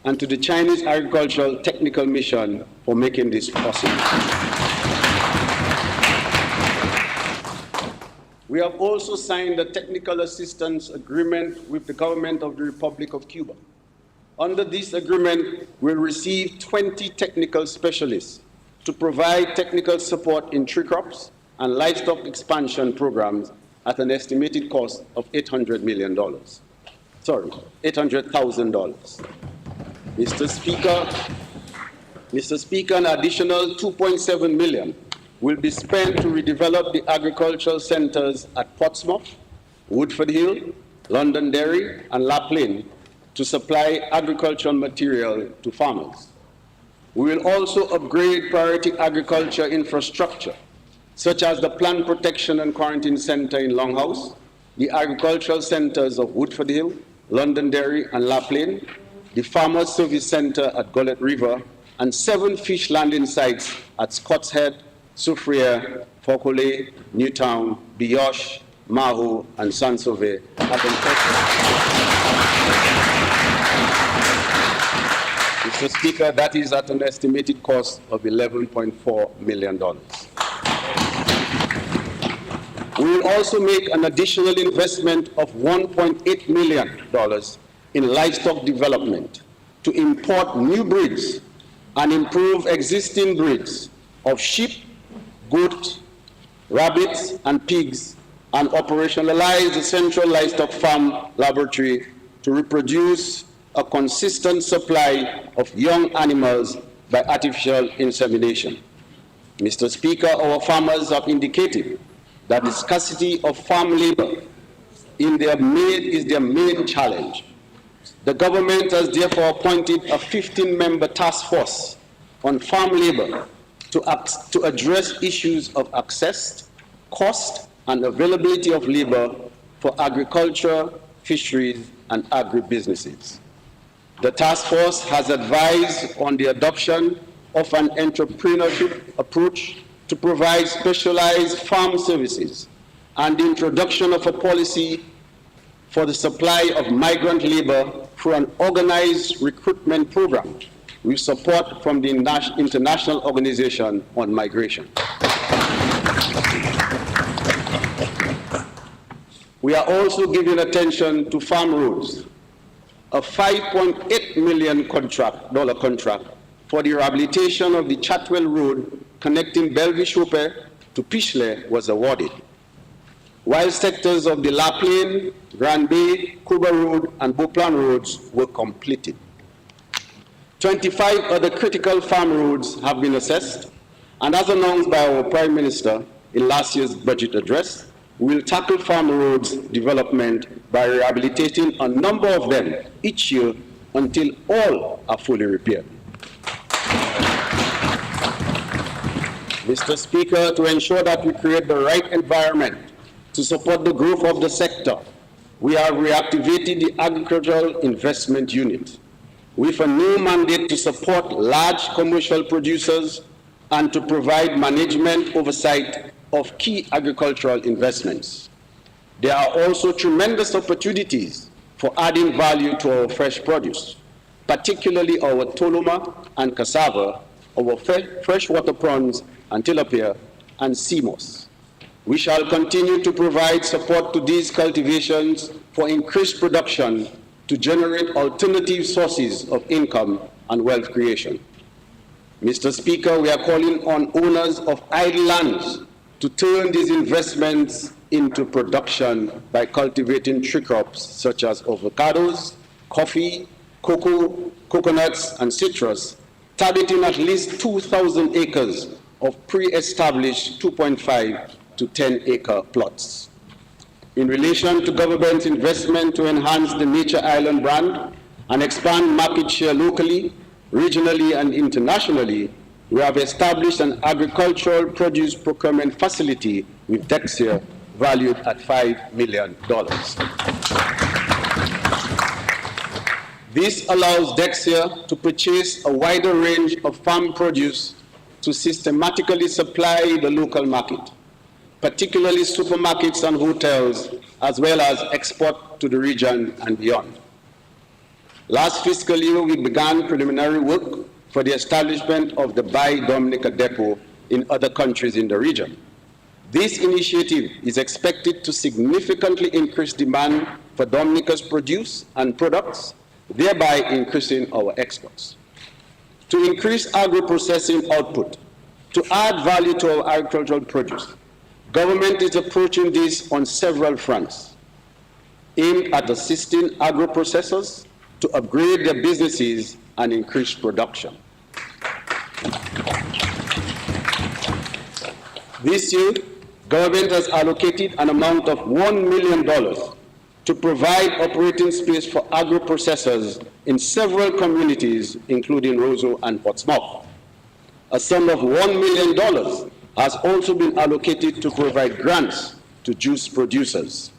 and to the Chinese Agricultural Technical Mission for making this possible. We have also signed a technical assistance agreement with the government of the Republic of Cuba. Under this agreement, we'll receive 20 technical specialists to provide technical support in tree crops and livestock expansion programs at an estimated cost of $800 million. Sorry, $800,000. Mr. Speaker, an additional $2.7 million will be spent to redevelop the agricultural centers at Portsmouth, Woodford Hill, Londonderry, and La Plaine to supply agricultural material to farmers. We will also upgrade priority agriculture infrastructure, such as the Plant Protection and Quarantine Center in Longhouse, the agricultural centers of Woodford Hill, Londonderry, and La Plaine, the Farmers Service Center at Gullet River, and 7 fish landing sites at Scott's Head, Soufriere, Faucolet, Newtown, Bioche, Mahu, and Saint-Sauvé Mr. Speaker, that is at an estimated cost of $11.4 million. We will also make an additional investment of $1.8 million in livestock development to import new breeds and improve existing breeds of sheep, goat, rabbits, and pigs, and operationalize the Central Livestock Farm Laboratory to reproduce a consistent supply of young animals by artificial insemination. Mr. Speaker, our farmers have indicated that the scarcity of farm labor is their main challenge. The government has therefore appointed a 15-member task force on farm labor to address issues of access, cost, and availability of labor for agriculture, fisheries, and agribusinesses. The task force has advised on the adoption of an entrepreneurship approach to provide specialized farm services and the introduction of a policy for the supply of migrant labor through an organized recruitment program with support from the International Organization on Migration. We are also giving attention to farm roads. A $5.8 million contract for the rehabilitation of the Chatwell Road connecting Bellevue-Choupet to Pichelay was awarded, while sectors of the La Plaine, Grand Bay, Cuba Road, and Beauplan roads were completed. 25 other critical farm roads have been assessed, and as announced by our Prime Minister in last year's budget address, we will tackle farm roads development by rehabilitating a number of them each year until all are fully repaired. Mr. Speaker, to ensure that we create the right environment to support the growth of the sector, we have reactivated the Agricultural Investment Unit with a new mandate to support large commercial producers and to provide management oversight of key agricultural investments. There are also tremendous opportunities for adding value to our fresh produce, particularly our toloma and cassava, our freshwater prawns and tilapia, and sea moss. We shall continue to provide support to these cultivations for increased production to generate alternative sources of income and wealth creation. Mr. Speaker, we are calling on owners of idle lands to turn these investments into production by cultivating tree crops such as avocados, coffee, cocoa, coconuts, and citrus, targeting at least 2,000 acres of pre-established 2.5 to 10-acre plots. In relation to government investment to enhance the Nature Island brand and expand market share locally, regionally, and internationally, we have established an agricultural produce procurement facility with Dexia valued at $5 million. This allows Dexia to purchase a wider range of farm produce to systematically supply the local market, particularly supermarkets and hotels, as well as export to the region and beyond. Last fiscal year, we began preliminary work for the establishment of the Buy Dominica depot in other countries in the region. This initiative is expected to significantly increase demand for Dominica's produce and products, thereby increasing our exports. To increase agro-processing output, to add value to our agricultural produce, government is approaching this on several fronts, aimed at assisting agro-processors to upgrade their businesses and increase production. This year, government has allocated an amount of $1 million to provide operating space for agro-processors in several communities, including Roseau and Portsmouth. A sum of $1 million has also been allocated to provide grants to juice producers.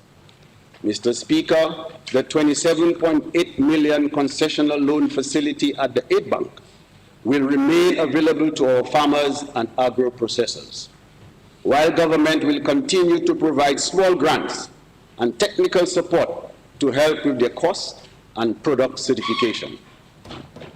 Mr. Speaker, the $27.8 million concessional loan facility at the Aid Bank will remain available to our farmers and agro-processors, while government will continue to provide small grants and technical support to help with their cost and product certification.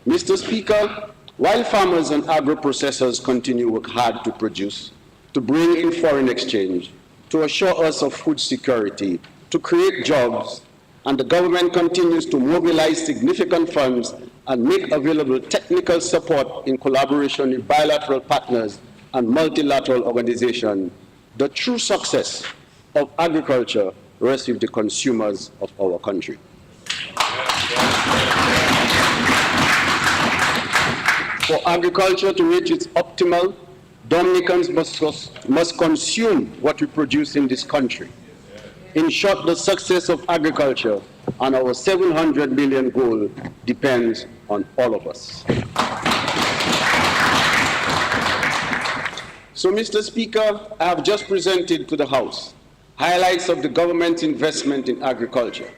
Mr. Speaker, while farmers and agro-processors continue to work hard to produce, to bring in foreign exchange, to assure us of food security, to create jobs, and the government continues to mobilize significant funds and make available technical support in collaboration with bilateral partners and multilateral organizations, the true success of agriculture rests with the consumers of our country. For agriculture to reach its optimal, Dominicans must consume what we produce in this country. In short, the success of agriculture and our 700 million goal depends on all of us. So, Mr. Speaker, I have just presented to the House highlights of the government's investment in agriculture.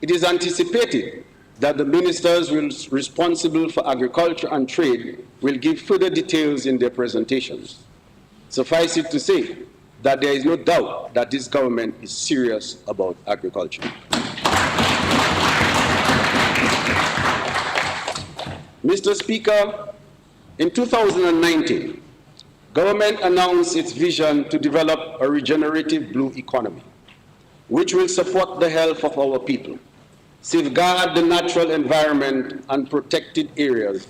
It is anticipated that the ministers responsible for agriculture and trade will give further details in their presentations. Suffice it to say that there is no doubt that this government is serious about agriculture. Mr. Speaker, in 2019, government announced its vision to develop a regenerative blue economy, which will support the health of our people, safeguard the natural environment and protected areas,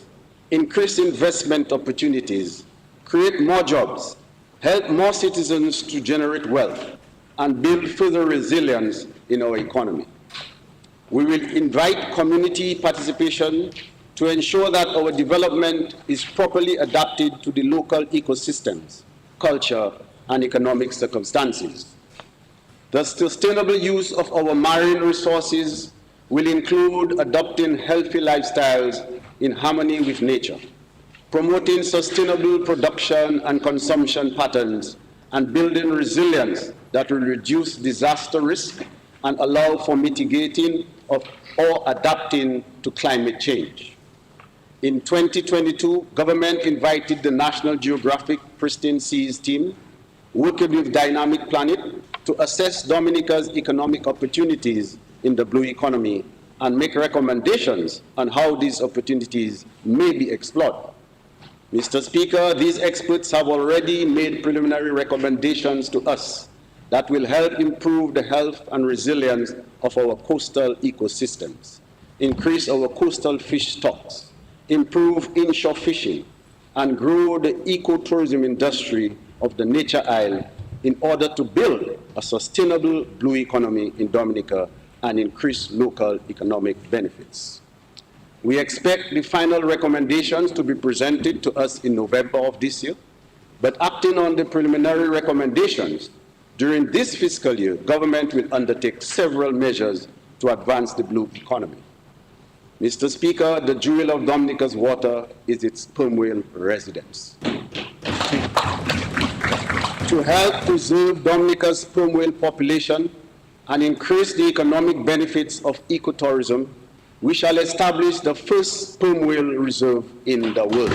increase investment opportunities, create more jobs, help more citizens to generate wealth, and build further resilience in our economy. We will invite community participation to ensure that our development is properly adapted to the local ecosystems, culture, and economic circumstances. The sustainable use of our marine resources will include adopting healthy lifestyles in harmony with nature, promoting sustainable production and consumption patterns, and building resilience that will reduce disaster risk and allow for mitigating of or adapting to climate change. In 2022, government invited the National Geographic Pristine Seas team, working with Dynamic Planet, to assess Dominica's economic opportunities in the blue economy and make recommendations on how these opportunities may be explored. Mr. Speaker, these experts have already made preliminary recommendations to us that will help improve the health and resilience of our coastal ecosystems, increase our coastal fish stocks, improve inshore fishing, and grow the ecotourism industry of the Nature Isle in order to build a sustainable blue economy in Dominica and increase local economic benefits. We expect the final recommendations to be presented to us in November of this year, but acting on the preliminary recommendations, during this fiscal year, government will undertake several measures to advance the blue economy. Mr. Speaker, the jewel of Dominica's water is its sperm whale residents. To help preserve Dominica's sperm whale population and increase the economic benefits of ecotourism, we shall establish the first sperm whale reserve in the world.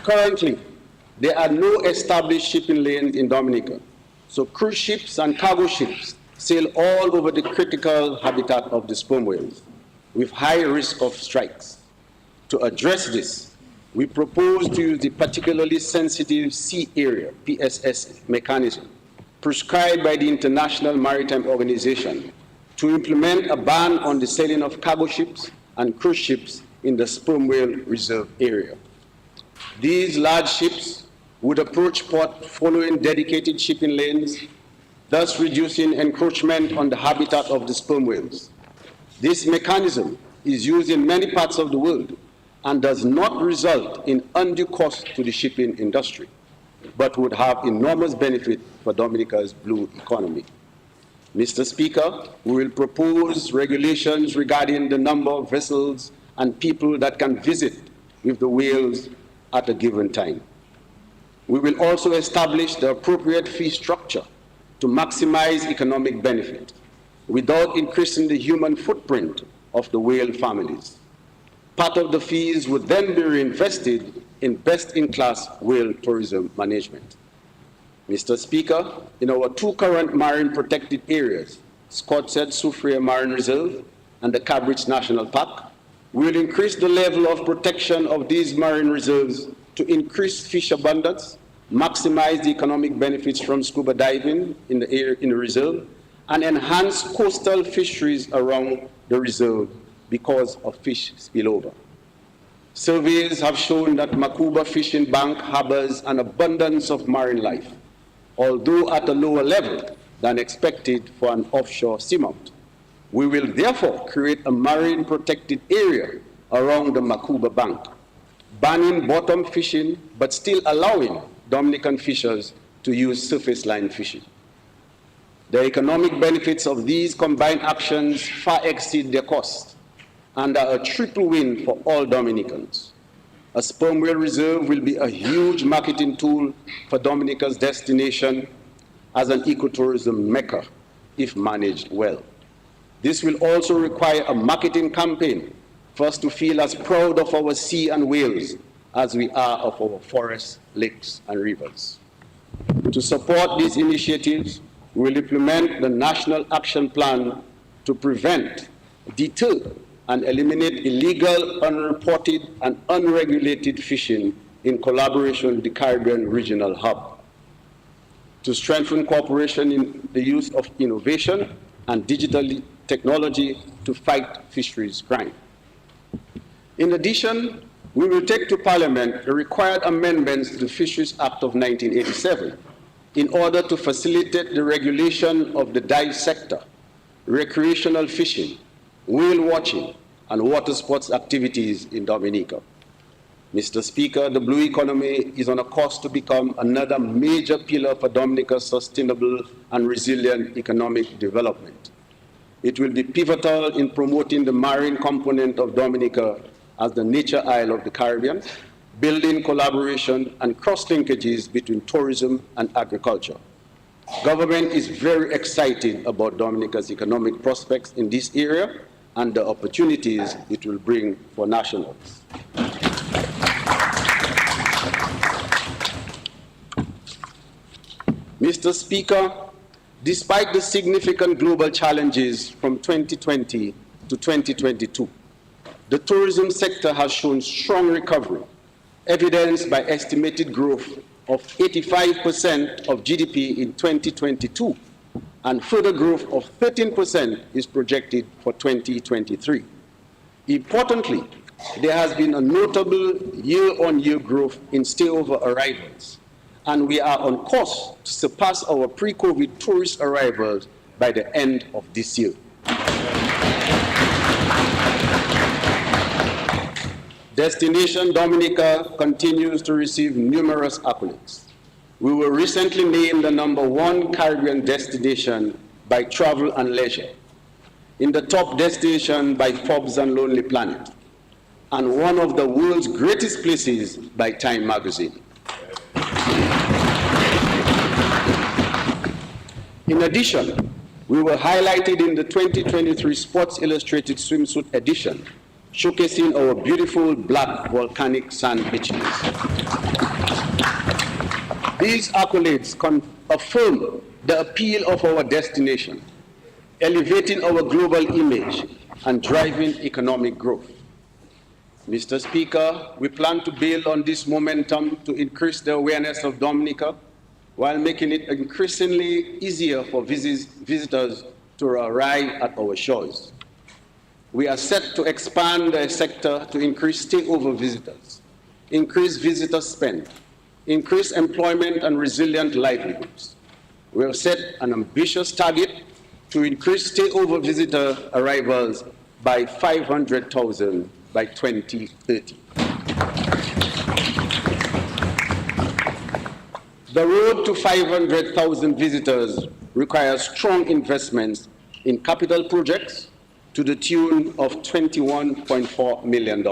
Currently, there are no established shipping lanes in Dominica, so cruise ships and cargo ships sail all over the critical habitat of the sperm whales. with high risk of strikes. To address this, we propose to use the particularly sensitive sea area, PSS mechanism, prescribed by the International Maritime Organization to implement a ban on the sailing of cargo ships and cruise ships in the sperm whale reserve area. These large ships would approach port following dedicated shipping lanes, thus reducing encroachment on the habitat of the sperm whales. This mechanism is used in many parts of the world and does not result in undue cost to the shipping industry, but would have enormous benefit for Dominica's blue economy. Mr. Speaker, we will propose regulations regarding the number of vessels and people that can visit with the whales at a given time. We will also establish the appropriate fee structure to maximize economic benefit without increasing the human footprint of the whale families. Part of the fees would then be reinvested in best-in-class whale tourism management. Mr. Speaker, in our two current marine protected areas, Scottshead-Soufriere Marine Reserve and the Cabridge National Park, we will increase the level of protection of these marine reserves to increase fish abundance, maximize the economic benefits from scuba diving in the reserve, and enhance coastal fisheries around the reserve because of fish spillover. Surveys have shown that Makuba Fishing Bank harbors an abundance of marine life, although at a lower level than expected for an offshore seamount. We will therefore create a marine protected area around the Makuba Bank, banning bottom fishing but still allowing Dominican fishers to use surface line fishing. The economic benefits of these combined actions far exceed their cost and are a triple win for all Dominicans. A sperm whale reserve will be a huge marketing tool for Dominica's destination as an ecotourism mecca if managed well. This will also require a marketing campaign for us to feel as proud of our sea and whales as we are of our forests, lakes, and rivers. To support these initiatives, we will implement the National Action Plan to prevent, deter, and eliminate illegal, unreported, and unregulated fishing in collaboration with the Caribbean Regional Hub. To strengthen cooperation in the use of innovation and digital technology to fight fisheries crime. In addition, we will take to Parliament the required amendments to the Fisheries Act of 1987 in order to facilitate the regulation of the dive sector, recreational fishing, whale watching, and water sports activities in Dominica. Mr. Speaker, the blue economy is on a course to become another major pillar for Dominica's sustainable and resilient economic development. It will be pivotal in promoting the marine component of Dominica as the nature isle of the Caribbean, building collaboration and cross-linkages between tourism and agriculture. Government is very excited about Dominica's economic prospects in this area and the opportunities it will bring for nationals. Mr. Speaker, despite the significant global challenges from 2020 to 2022, the tourism sector has shown strong recovery, evidenced by estimated growth of 85% of GDP in 2022, and further growth of 13% is projected for 2023. Importantly, there has been a notable year-on-year growth in stayover arrivals, and we are on course to surpass our pre-COVID tourist arrivals by the end of this year. Destination Dominica continues to receive numerous accolades. We were recently named the #1 Caribbean destination by Travel and Leisure, in the top destination by Forbes and Lonely Planet, and one of the world's greatest places by Time magazine. In addition, we were highlighted in the 2023 Sports Illustrated Swimsuit edition, showcasing our beautiful black volcanic sand beaches. These accolades affirm the appeal of our destination, elevating our global image and driving economic growth. Mr. Speaker, we plan to build on this momentum to increase the awareness of Dominica while making it increasingly easier for visitors to arrive at our shores. We are set to expand the sector to increase stayover visitors, increase visitor spend, increase employment and resilient livelihoods. We have set an ambitious target to increase stayover visitor arrivals by 500,000 by 2030. The road to 500,000 visitors requires strong investments in capital projects to the tune of $21.4 million.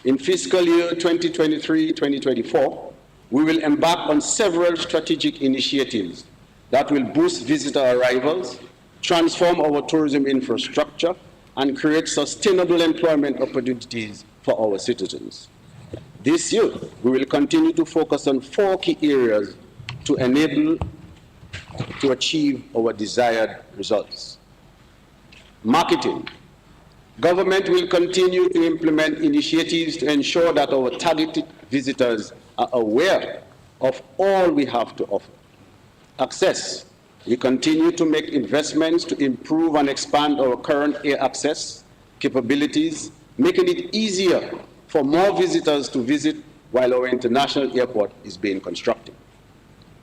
In fiscal year 2023-2024, we will embark on several strategic initiatives that will boost visitor arrivals, transform our tourism infrastructure, and create sustainable employment opportunities for our citizens. This year, we will continue to focus on 4 key areas to enable to achieve our desired results. Marketing. Government will continue to implement initiatives to ensure that our targeted visitors are aware of all we have to offer. Access. We continue to make investments to improve and expand our current air access capabilities, making it easier for more visitors to visit while our international airport is being constructed.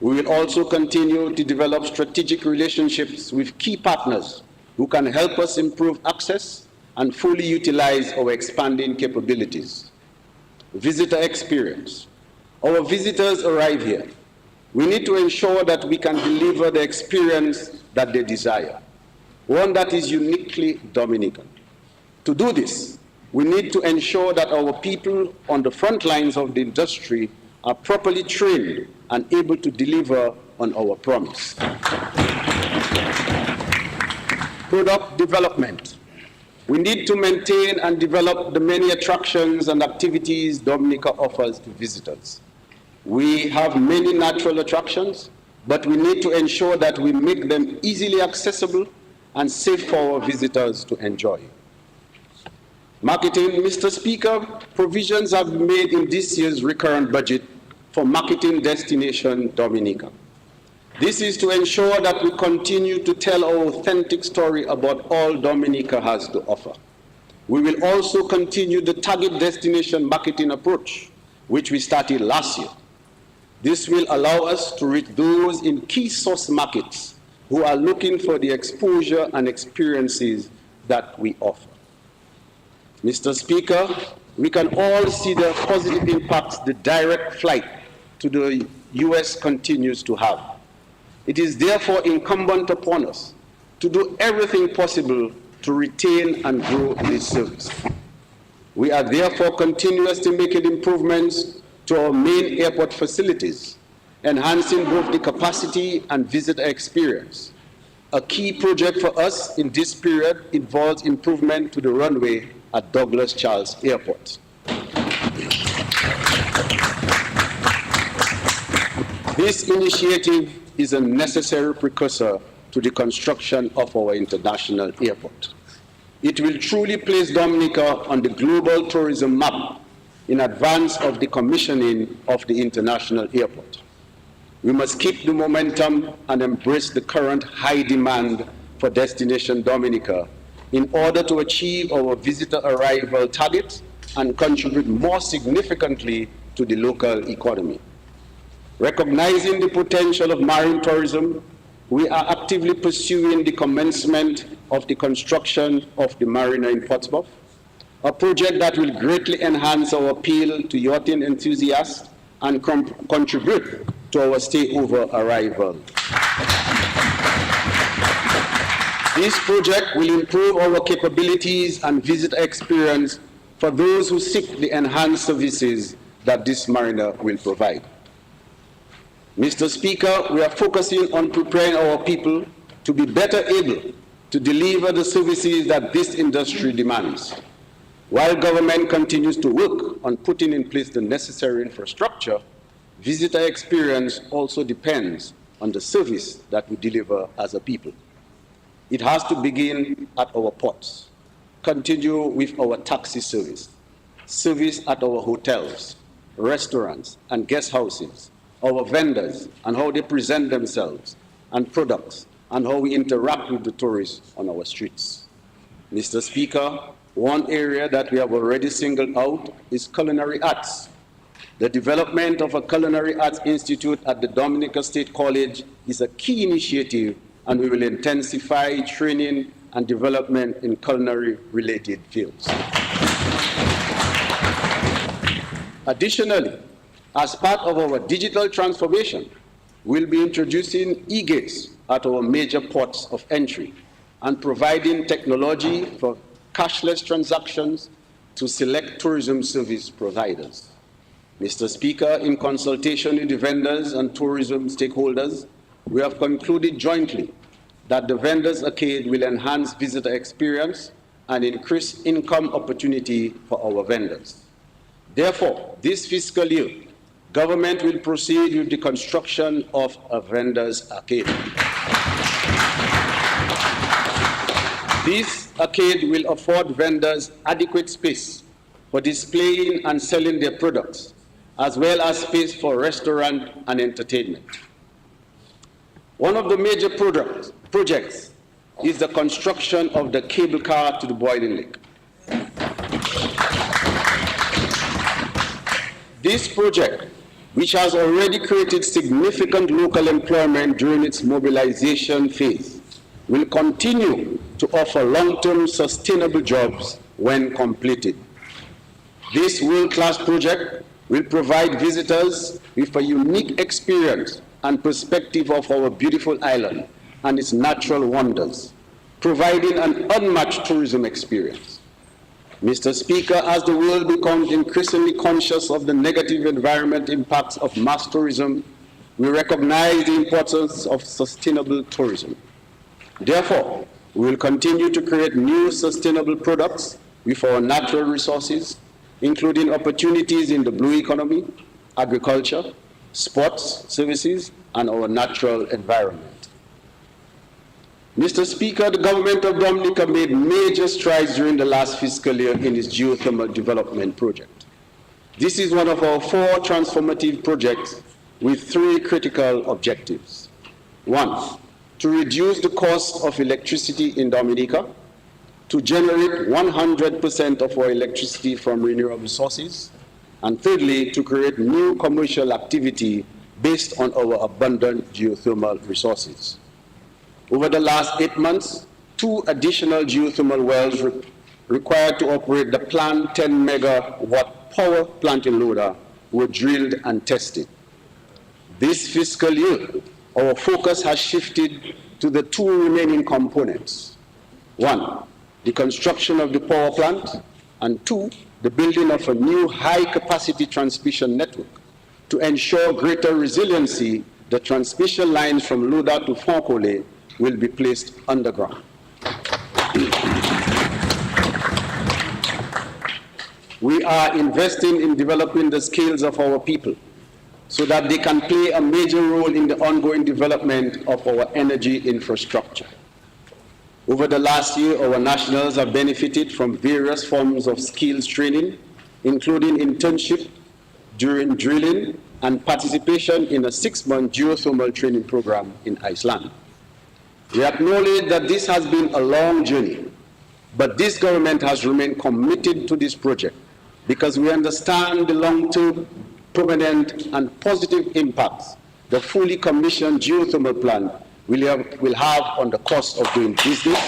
We will also continue to develop strategic relationships with key partners who can help us improve access and fully utilize our expanding capabilities. Visitor experience. Our visitors arrive here. We need to ensure that we can deliver the experience that they desire, one that is uniquely Dominican. To do this, we need to ensure that our people on the front lines of the industry are properly trained and able to deliver on our promise. Product development. We need to maintain and develop the many attractions and activities Dominica offers to visitors. We have many natural attractions, but we need to ensure that we make them easily accessible and safe for our visitors to enjoy. Marketing. Mr. Speaker, provisions have been made in this year's recurrent budget for marketing destination Dominica. This is to ensure that we continue to tell our authentic story about all Dominica has to offer. We will also continue the target destination marketing approach, which we started last year. This will allow us to reach those in key source markets who are looking for the exposure and experiences that we offer. Mr. Speaker, we can all see the positive impacts the direct flight to the U.S. continues to have. It is therefore incumbent upon us to do everything possible to retain and grow this service. We are therefore continuously making improvements to our main airport facilities, enhancing both the capacity and visitor experience. A key project for us in this period involves improvement to the runway at Douglas Charles Airport. This initiative is a necessary precursor to the construction of our international airport. It will truly place Dominica on the global tourism map in advance of the commissioning of the international airport. We must keep the momentum and embrace the current high demand for destination Dominica in order to achieve our visitor arrival target and contribute more significantly to the local economy. Recognizing the potential of marine tourism, we are actively pursuing the commencement of the construction of the marina in Portsmouth, a project that will greatly enhance our appeal to yachting enthusiasts and contribute to our stayover arrival. This project will improve our capabilities and visitor experience for those who seek the enhanced services that this marina will provide. Mr. Speaker, we are focusing on preparing our people to be better able to deliver the services that this industry demands. While government continues to work on putting in place the necessary infrastructure, visitor experience also depends on the service that we deliver as a people. It has to begin at our ports, continue with our taxi service, service at our hotels, restaurants, and guest houses, our vendors, and how they present themselves and products, and how we interact with the tourists on our streets. Mr. Speaker, one area that we have already singled out is culinary arts. The development of a culinary arts institute at the Dominica State College is a key initiative, and we will intensify training and development in culinary-related fields. Additionally, as part of our digital transformation, we'll be introducing e-gates at our major ports of entry and providing technology for cashless transactions to select tourism service providers. Mr. Speaker, in consultation with the vendors and tourism stakeholders, we have concluded jointly that the Vendors Arcade will enhance visitor experience and increase income opportunity for our vendors. Therefore, this fiscal year, government will proceed with the construction of a Vendors Arcade. This arcade will afford vendors adequate space for displaying and selling their products, as well as space for restaurant and entertainment. One of the major projects is the construction of the cable car to the Boiling Lake. This project, which has already created significant local employment during its mobilization phase, will continue to offer long-term sustainable jobs when completed. This world-class project will provide visitors with a unique experience and perspective of our beautiful island and its natural wonders, providing an unmatched tourism experience. Mr. Speaker, as the world becomes increasingly conscious of the negative environmental impacts of mass tourism, we recognize the importance of sustainable tourism. Therefore, we will continue to create new sustainable products with our natural resources, including opportunities in the blue economy, agriculture, sports, services, and our natural environment. Mr. Speaker, the government of Dominica made major strides during the last fiscal year in its geothermal development project. This is one of our 4 transformative projects with 3 critical objectives. 1, to reduce the cost of electricity in Dominica, to generate 100% of our electricity from renewable sources, and thirdly, to create new commercial activity based on our abundant geothermal resources. Over the last 8 months, 2 additional geothermal wells required to operate the planned 10 megawatt power plant in Loda were drilled and tested. This fiscal year, our focus has shifted to the 2 remaining components. 1, the construction of the power plant, and 2, the building of a new high-capacity transmission network. To ensure greater resiliency, the transmission lines from Loda to Foncole will be placed underground. We are investing in developing the skills of our people so that they can play a major role in the ongoing development of our energy infrastructure. Over the last year, our nationals have benefited from various forms of skills training, including internship during drilling and participation in a 6-month geothermal training program in Iceland. We acknowledge that this has been a long journey, but this government has remained committed to this project because we understand the long-term, permanent, and positive impacts the fully commissioned geothermal plant will have on the cost of doing business,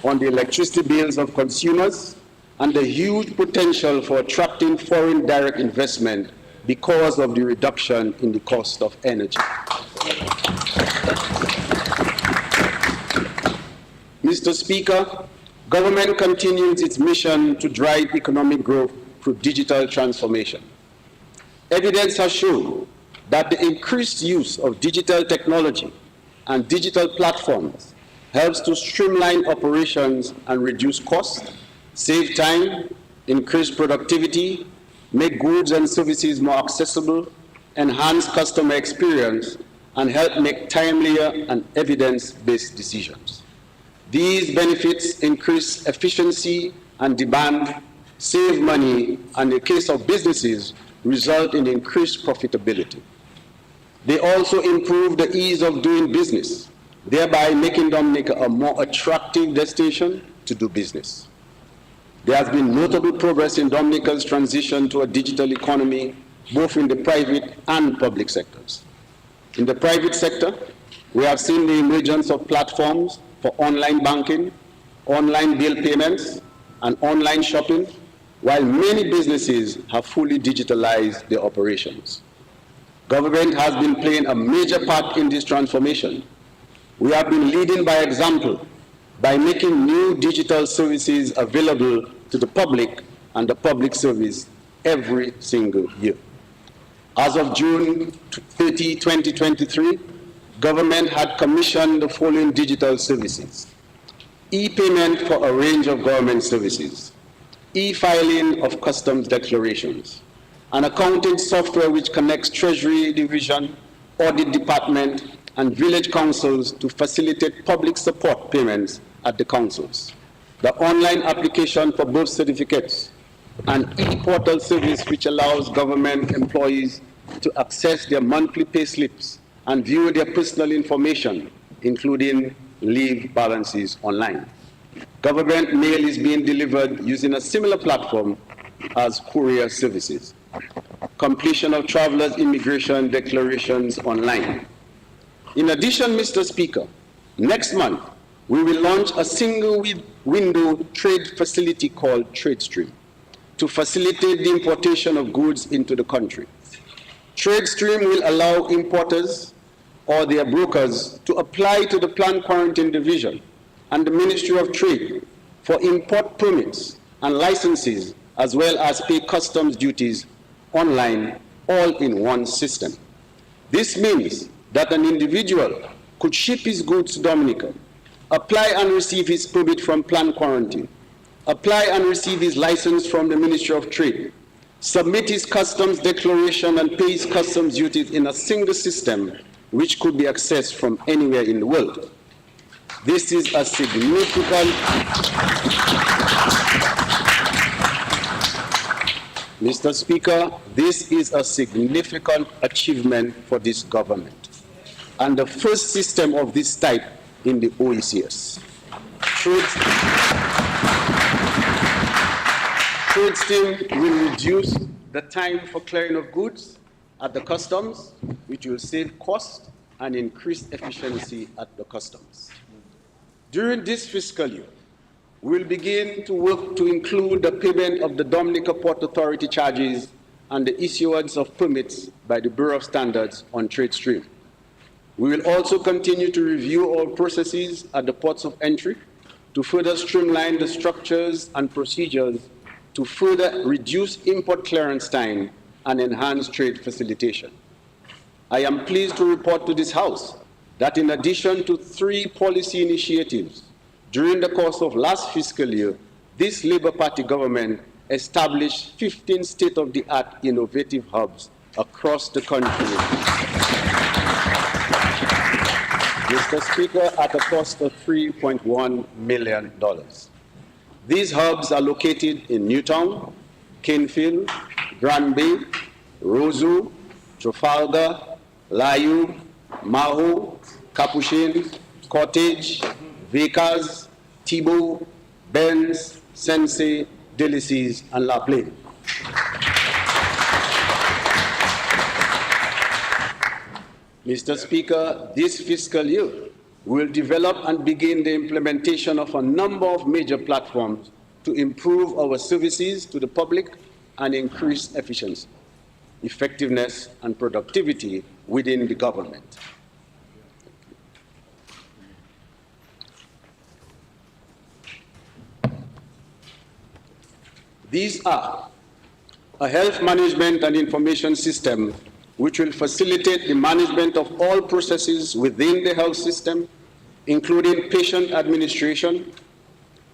on the electricity bills of consumers, and the huge potential for attracting foreign direct investment because of the reduction in the cost of energy. Mr. Speaker, government continues its mission to drive economic growth through digital transformation. Evidence has shown that the increased use of digital technology and digital platforms helps to streamline operations and reduce costs, save time, increase productivity, make goods and services more accessible, enhance customer experience, and help make timelier and evidence-based decisions. These benefits increase efficiency and demand, save money, and in the case of businesses, result in increased profitability. They also improve the ease of doing business, thereby making Dominica a more attractive destination to do business. There has been notable progress in Dominica's transition to a digital economy, both in the private and public sectors. In the private sector, we have seen the emergence of platforms for online banking, online bill payments, and online shopping, while many businesses have fully digitalized their operations. Government has been playing a major part in this transformation. We have been leading by example by making new digital services available to the public and the public service every single year. As of June 30, 2023, government had commissioned the following digital services: e-payment for a range of government services, e-filing of customs declarations, an accounting software which connects Treasury Division, Audit Department, and village councils to facilitate public support payments at the councils, the online application for birth certificates, an e-portal service which allows government employees to access their monthly pay slips and view their personal information, including leave balances online. Government mail is being delivered using a similar platform as courier services. Completion of travelers' immigration declarations online. In addition, Mr. Speaker, next month, we will launch a single window trade facility called TradeStream to facilitate the importation of goods into the country. TradeStream will allow importers or their brokers to apply to the Planned Quarantine Division and the Ministry of Trade for import permits and licenses, as well as pay customs duties online, all in one system. This means that an individual could ship his goods to Dominica, apply and receive his permit from Planned Quarantine, apply and receive his license from the Ministry of Trade, submit his customs declaration and pay his customs duties in a single system which could be accessed from anywhere in the world. This is a significant Mr. Speaker, this is a significant achievement for this government and the first system of this type in the OECS. TradeStream will reduce the time for clearing of goods at the customs, which will save cost and increase efficiency at the customs. During this fiscal year, we will begin to work to include the payment of the Dominica Port Authority charges and the issuance of permits by the Bureau of Standards on TradeStream. We will also continue to review our processes at the ports of entry to further streamline the structures and procedures to further reduce import clearance time and enhance trade facilitation. I am pleased to report to this House that in addition to 3 policy initiatives during the course of last fiscal year, this Labour Party government established 15 state-of-the-art innovative hubs across the country, Mr. Speaker, at a cost of $3.1 million. These hubs are located in Newtown, Canefield, Grand Bay, Roseau, Trafalgar, Layu, Maho, Capuchin, Cottage, Vickers, Thibault, Benz, Sensei, Delices, and La Plaine. Mr. Speaker, this fiscal year, we will develop and begin the implementation of a number of major platforms to improve our services to the public and increase efficiency, effectiveness, and productivity within the government. These are a health management and information system which will facilitate the management of all processes within the health system, including patient administration,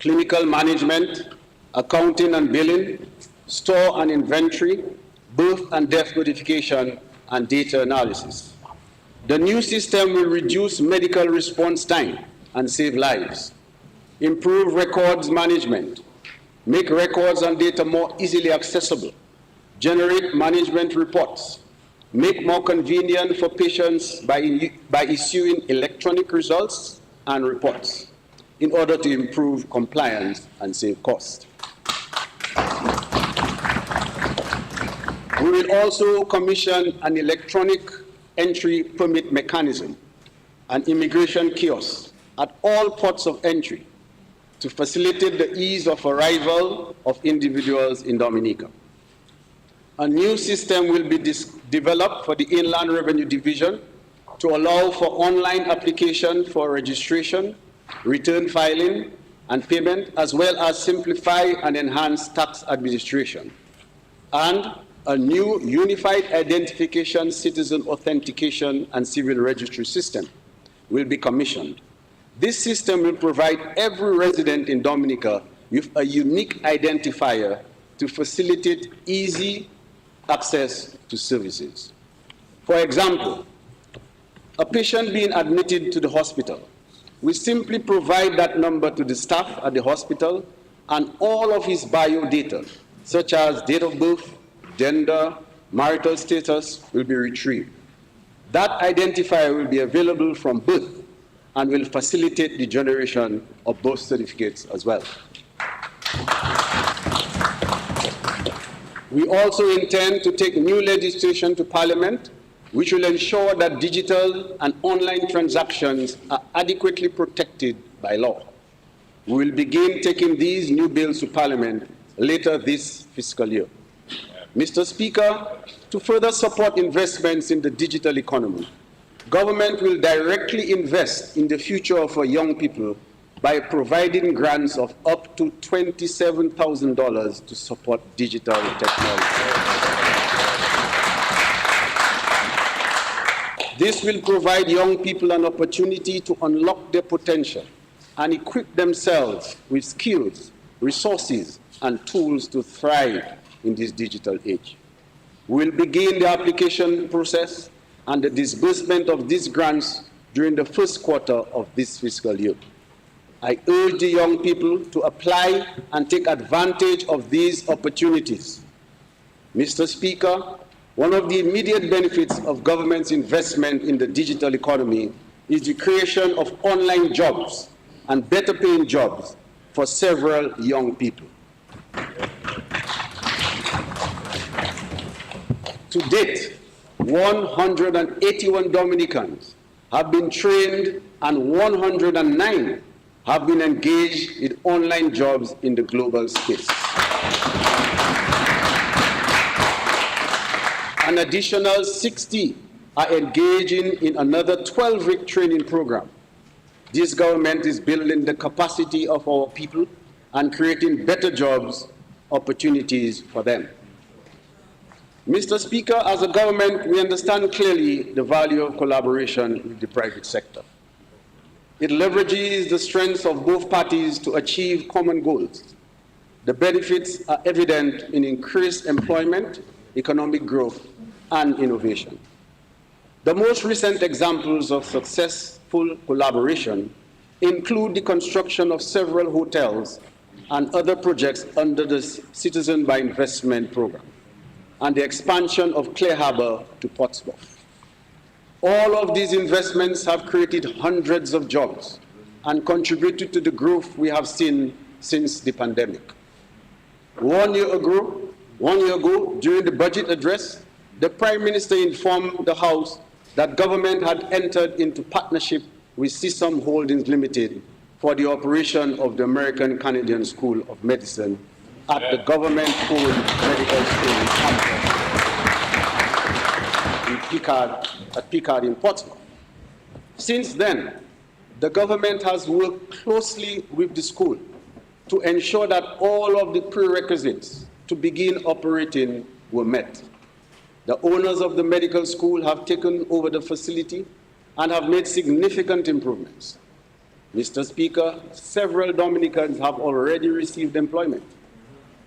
clinical management, accounting and billing, store and inventory, birth and death notification, and data analysis. The new system will reduce medical response time and save lives. improve records management, make records and data more easily accessible, generate management reports, make more convenient for patients by issuing electronic results and reports in order to improve compliance and save cost. We will also commission an electronic entry permit mechanism, an immigration kiosk at all ports of entry to facilitate the ease of arrival of individuals in Dominica. A new system will be developed for the Inland Revenue Division to allow for online application for registration, return filing, and payment, as well as simplify and enhance tax administration. And a new unified identification, citizen authentication, and civil registry system will be commissioned. This system will provide every resident in Dominica with a unique identifier to facilitate easy access to services. For example, a patient being admitted to the hospital, we simply provide that number to the staff at the hospital, and all of his bio data, such as date of birth, gender, marital status, will be retrieved. That identifier will be available from birth and will facilitate the generation of birth certificates as well. We also intend to take new legislation to Parliament which will ensure that digital and online transactions are adequately protected by law. We will begin taking these new bills to Parliament later this fiscal year. Mr. Speaker, to further support investments in the digital economy, government will directly invest in the future of our young people by providing grants of up to $27,000 to support digital technology. This will provide young people an opportunity to unlock their potential and equip themselves with skills, resources, and tools to thrive in this digital age. We will begin the application process and the disbursement of these grants during the first quarter of this fiscal year. I urge the young people to apply and take advantage of these opportunities. Mr. Speaker, one of the immediate benefits of government's investment in the digital economy is the creation of online jobs and better paying jobs for several young people. To date, 181 Dominicans have been trained and 109 have been engaged in online jobs in the global space. An additional 60 are engaging in another 12-week training program. This government is building the capacity of our people and creating better jobs opportunities for them. Mr. Speaker, as a government, we understand clearly the value of collaboration with the private sector. It leverages the strengths of both parties to achieve common goals. The benefits are evident in increased employment, economic growth, and innovation. The most recent examples of successful collaboration include the construction of several hotels and other projects under the Citizen by Investment program, and the expansion of Clear Harbor to Portsmouth. All of these investments have created hundreds of jobs and contributed to the growth we have seen since the pandemic. 1 year ago, during the budget address, the Prime Minister informed the House that government had entered into partnership with CSUM Holdings Limited for the operation of the American Canadian School of Medicine at the government-owned medical school in Picard in Portsmouth. Since then, the government has worked closely with the school to ensure that all of the prerequisites to begin operating were met. The owners of the medical school have taken over the facility and have made significant improvements. Mr. Speaker, several Dominicans have already received employment.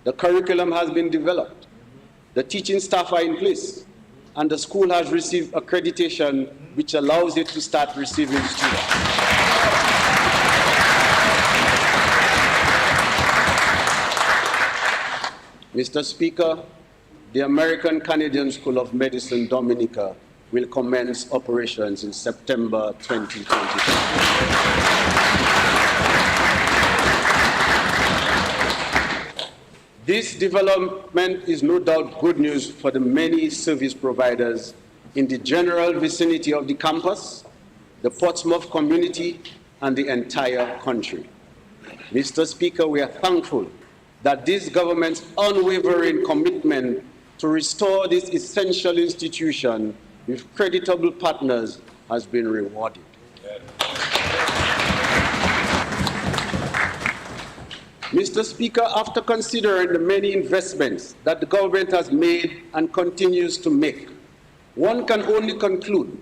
The curriculum has been developed. The teaching staff are in place, and the school has received accreditation which allows it to start receiving students. Mr. Speaker, the American-Canadian School of Medicine, Dominica, will commence operations in September 2022. This development is no doubt good news for the many service providers in the general vicinity of the campus, the Portsmouth community, and the entire country. Mr. Speaker, we are thankful that this government's unwavering commitment to restore this essential institution with creditable partners has been rewarded. Mr. Speaker, after considering the many investments that the government has made and continues to make, one can only conclude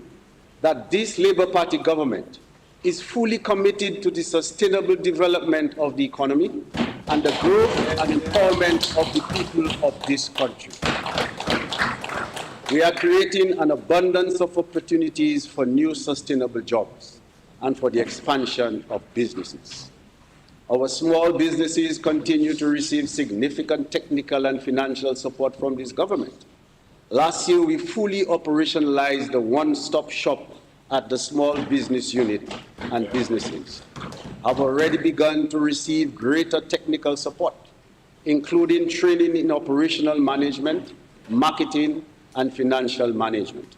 that this Labour Party government is fully committed to the sustainable development of the economy and the growth and empowerment of the people of this country. We are creating an abundance of opportunities for new sustainable jobs and for the expansion of businesses. Our small businesses continue to receive significant technical and financial support from this government. Last year, we fully operationalized the one-stop shop at the small business unit, and businesses have already begun to receive greater technical support, including training in operational management, marketing, and financial management.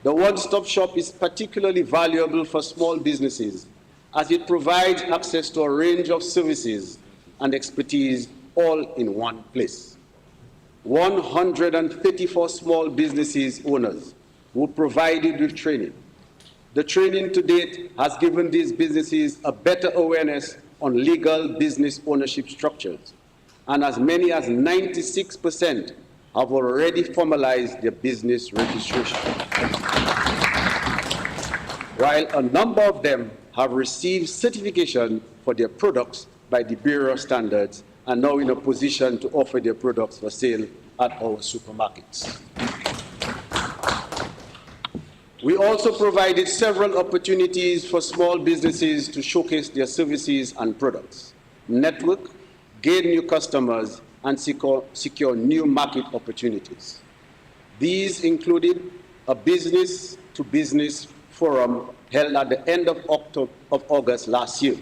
The one-stop shop is particularly valuable for small businesses as it provides access to a range of services and expertise all in one place. 134 small businesses owners were provided with training. The training to date has given these businesses a better awareness on legal business ownership structures, and as many as 96% have already formalized their business registration, while a number of them have received certification for their products by the Bureau of Standards and now in a position to offer their products for sale at our supermarkets. We also provided several opportunities for small businesses to showcase their services and products, network, gain new customers, and secure new market opportunities. These included a business-to-business forum held at the end of August last year,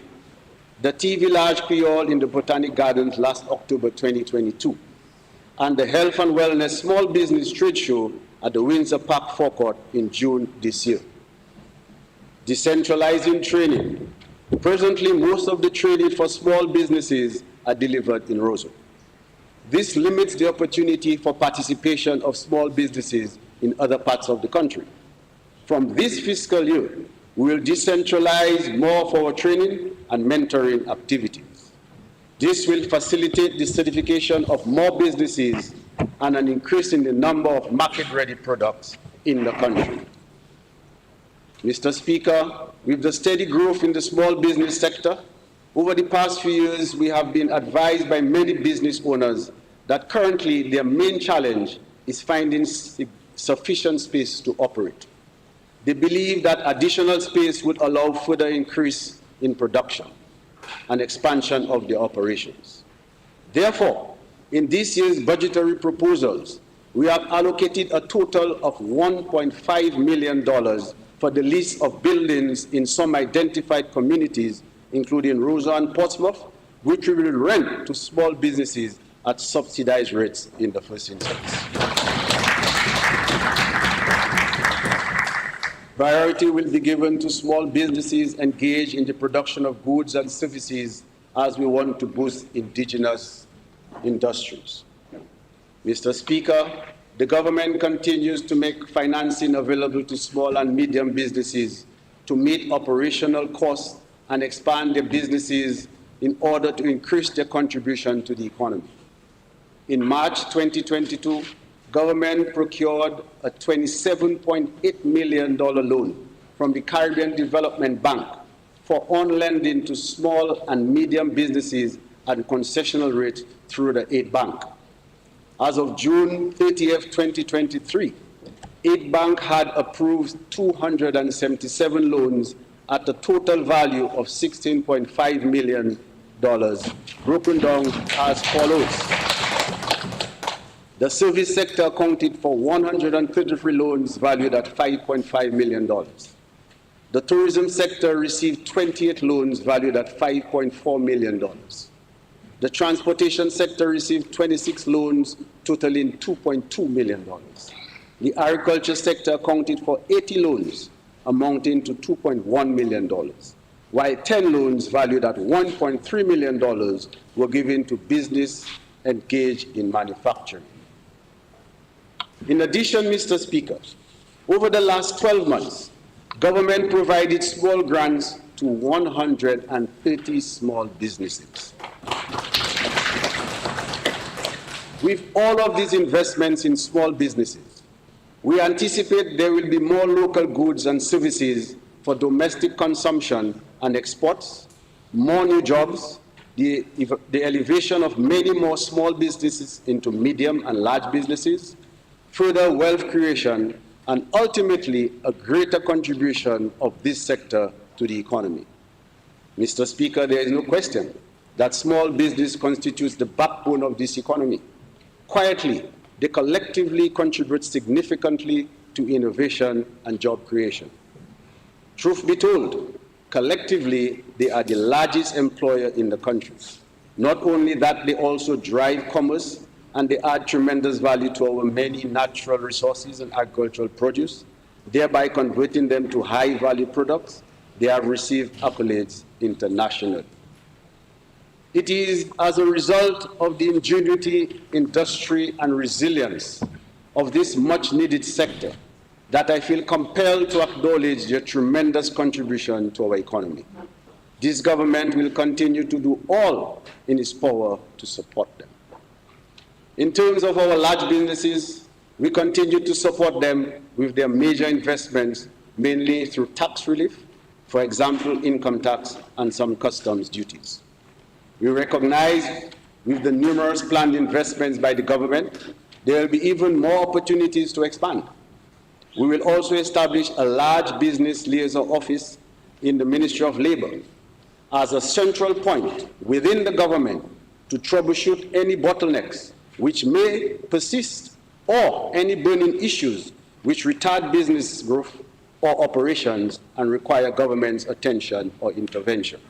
the Tea Village Creole in the Botanic Gardens last October 2022, and the Health and Wellness Small Business Trade Show at the Windsor Park Forecourt in June this year. Decentralizing training. Presently, most of the training for small businesses are delivered in Roseau. This limits the opportunity for participation of small businesses in other parts of the country. From this fiscal year, we will decentralize more of our training and mentoring activities. This will facilitate the certification of more businesses and an increase in the number of market-ready products in the country. Mr. Speaker, with the steady growth in the small business sector, over the past few years, we have been advised by many business owners that currently their main challenge is finding sufficient space to operate. They believe that additional space would allow further increase in production and expansion of their operations. Therefore, in this year's budgetary proposals, we have allocated a total of $1.5 million for the lease of buildings in some identified communities, including Roseau and Portsmouth, which we will rent to small businesses at subsidized rates in the first instance. Priority will be given to small businesses engaged in the production of goods and services as we want to boost indigenous industries. Mr. Speaker, the government continues to make financing available to small and medium businesses to meet operational costs and expand their businesses in order to increase their contribution to the economy. In March 2022, government procured a $27.8 million loan from the Caribbean Development Bank for on-lending to small and medium businesses at a concessional rate through the Aid Bank. As of June 30th, 2023, Aid Bank had approved 277 loans at a total value of $16.5 million, broken down as follows. The service sector accounted for 133 loans valued at $5.5 million. The tourism sector received 28 loans valued at $5.4 million. The transportation sector received 26 loans totaling $2.2 million. The agriculture sector accounted for 80 loans amounting to $2.1 million, while 10 loans valued at $1.3 million were given to business engaged in manufacturing. In addition, Mr. Speaker, over the last 12 months, government provided small grants to 130 small businesses. With all of these investments in small businesses, we anticipate there will be more local goods and services for domestic consumption and exports, more new jobs, the elevation of many more small businesses into medium and large businesses, further wealth creation, and ultimately a greater contribution of this sector to the economy. Mr. Speaker, there is no question that small business constitutes the backbone of this economy. Quietly, they collectively contribute significantly to innovation and job creation. Truth be told, collectively, they are the largest employer in the country. Not only that, they also drive commerce, and they add tremendous value to our many natural resources and agricultural produce, thereby converting them to high-value products. They have received accolades internationally. It is as a result of the ingenuity, industry, and resilience of this much-needed sector that I feel compelled to acknowledge their tremendous contribution to our economy. This government will continue to do all in its power to support them. In terms of our large businesses, we continue to support them with their major investments, mainly through tax relief, for example, income tax and some customs duties. We recognize with the numerous planned investments by the government, there will be even more opportunities to expand. We will also establish a large business liaison office in the Ministry of Labor as a central point within the government to troubleshoot any bottlenecks which may persist, or any burning issues which retard business growth or operations and require government's attention or intervention.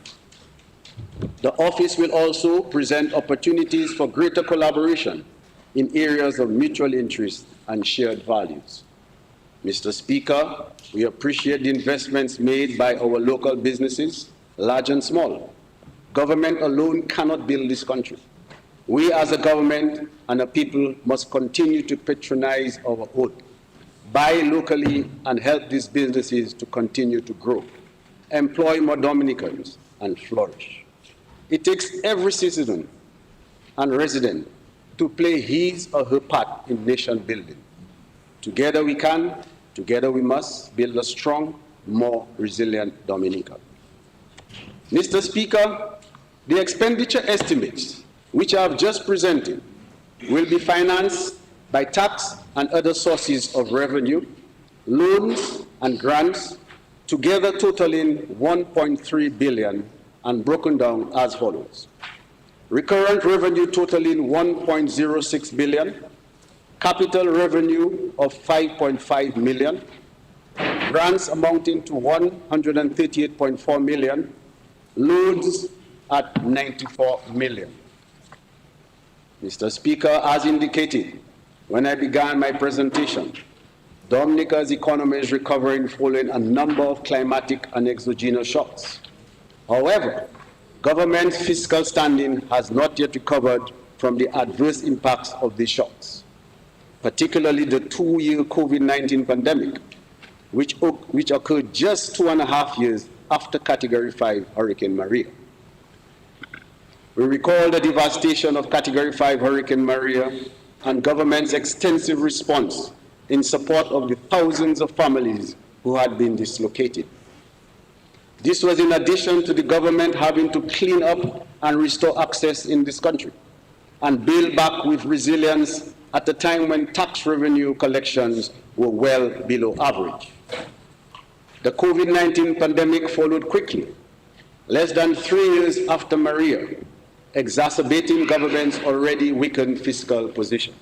The office will also present opportunities for greater collaboration in areas of mutual interest and shared values. Mr. Speaker, we appreciate the investments made by our local businesses, large and small. Government alone cannot build this country. We as a government and a people must continue to patronize our own, buy locally and help these businesses to continue to grow, employ more Dominicans and flourish. It takes every citizen and resident to play his or her part in nation building. Together we can, together we must build a strong, more resilient Dominica. Mr. Speaker, the expenditure estimates which I have just presented will be financed by tax and other sources of revenue, loans and grants, together totaling $1.3 billion and broken down as follows. Recurrent revenue totaling $1.06 billion, capital revenue of $5.5 million, grants amounting to $138.4 million, loans at $94 million. Mr. Speaker, as indicated when I began my presentation, Dominica's economy is recovering following a number of climatic and exogenous shocks. However, government's fiscal standing has not yet recovered from the adverse impacts of these shocks, particularly the two-year COVID-19 pandemic, which occurred just 2.5 years after Category 5 Hurricane Maria. We recall the devastation of Category 5 Hurricane Maria and government's extensive response in support of the thousands of families who had been dislocated. This was in addition to the government having to clean up and restore access in this country and build back with resilience at a time when tax revenue collections were well below average. The COVID-19 pandemic followed quickly, less than 3 years after Maria, exacerbating government's already weakened fiscal position.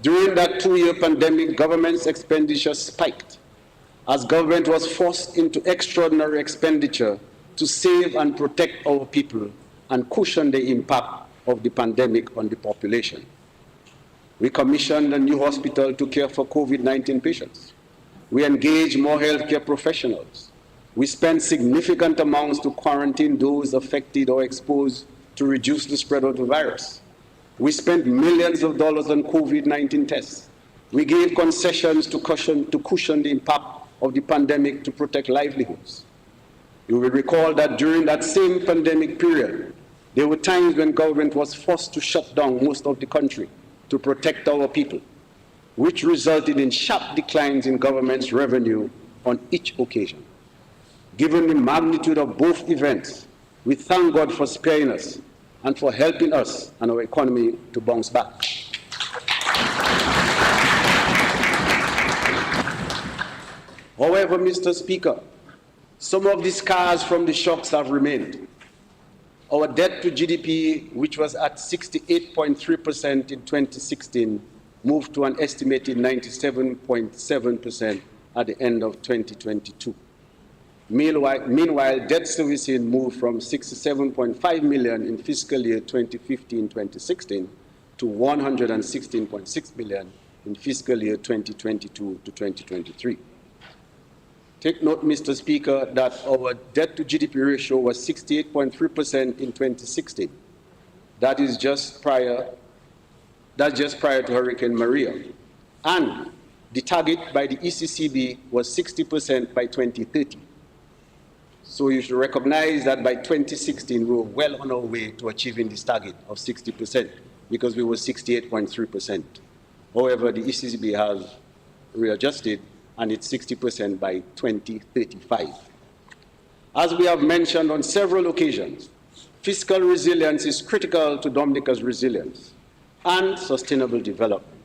During that 2-year pandemic, government's expenditure spiked as government was forced into extraordinary expenditure to save and protect our people and cushion the impact of the pandemic on the population. We commissioned a new hospital to care for COVID-19 patients. We engaged more healthcare professionals. We spent significant amounts to quarantine those affected or exposed to reduce the spread of the virus. We spent millions of dollars on COVID-19 tests. We gave concessions to cushion the impact of the pandemic to protect livelihoods. You will recall that during that same pandemic period, there were times when government was forced to shut down most of the country to protect our people, which resulted in sharp declines in government's revenue on each occasion. Given the magnitude of both events, we thank God for sparing us and for helping us and our economy to bounce back. However, Mr. Speaker, some of the scars from the shocks have remained. Our debt to GDP, which was at 68.3% in 2016, moved to an estimated 97.7% at the end of 2022. Meanwhile, debt servicing moved from 67.5 million in fiscal year 2015-2016 to 116.6 million in fiscal year 2022 to 2023. Take note, Mr. Speaker, that our debt to GDP ratio was 68.3% in 2016. That's just prior to Hurricane Maria. And the target by the ECCB was 60% by 2030. So you should recognize that by 2016, we were well on our way to achieving this target of 60% because we were 68.3%. However, the ECCB has readjusted and it's 60% by 2035. As we have mentioned on several occasions, fiscal resilience is critical to Dominica's resilience and sustainable development.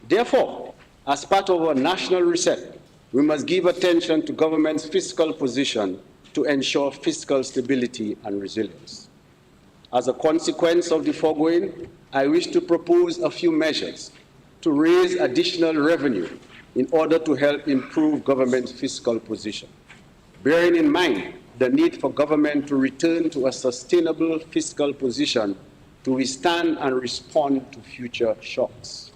Therefore, as part of our national reset, we must give attention to government's fiscal position to ensure fiscal stability and resilience. As a consequence of the foregoing, I wish to propose a few measures to raise additional revenue in order to help improve government's fiscal position, bearing in mind the need for government to return to a sustainable fiscal position to withstand and respond to future shocks.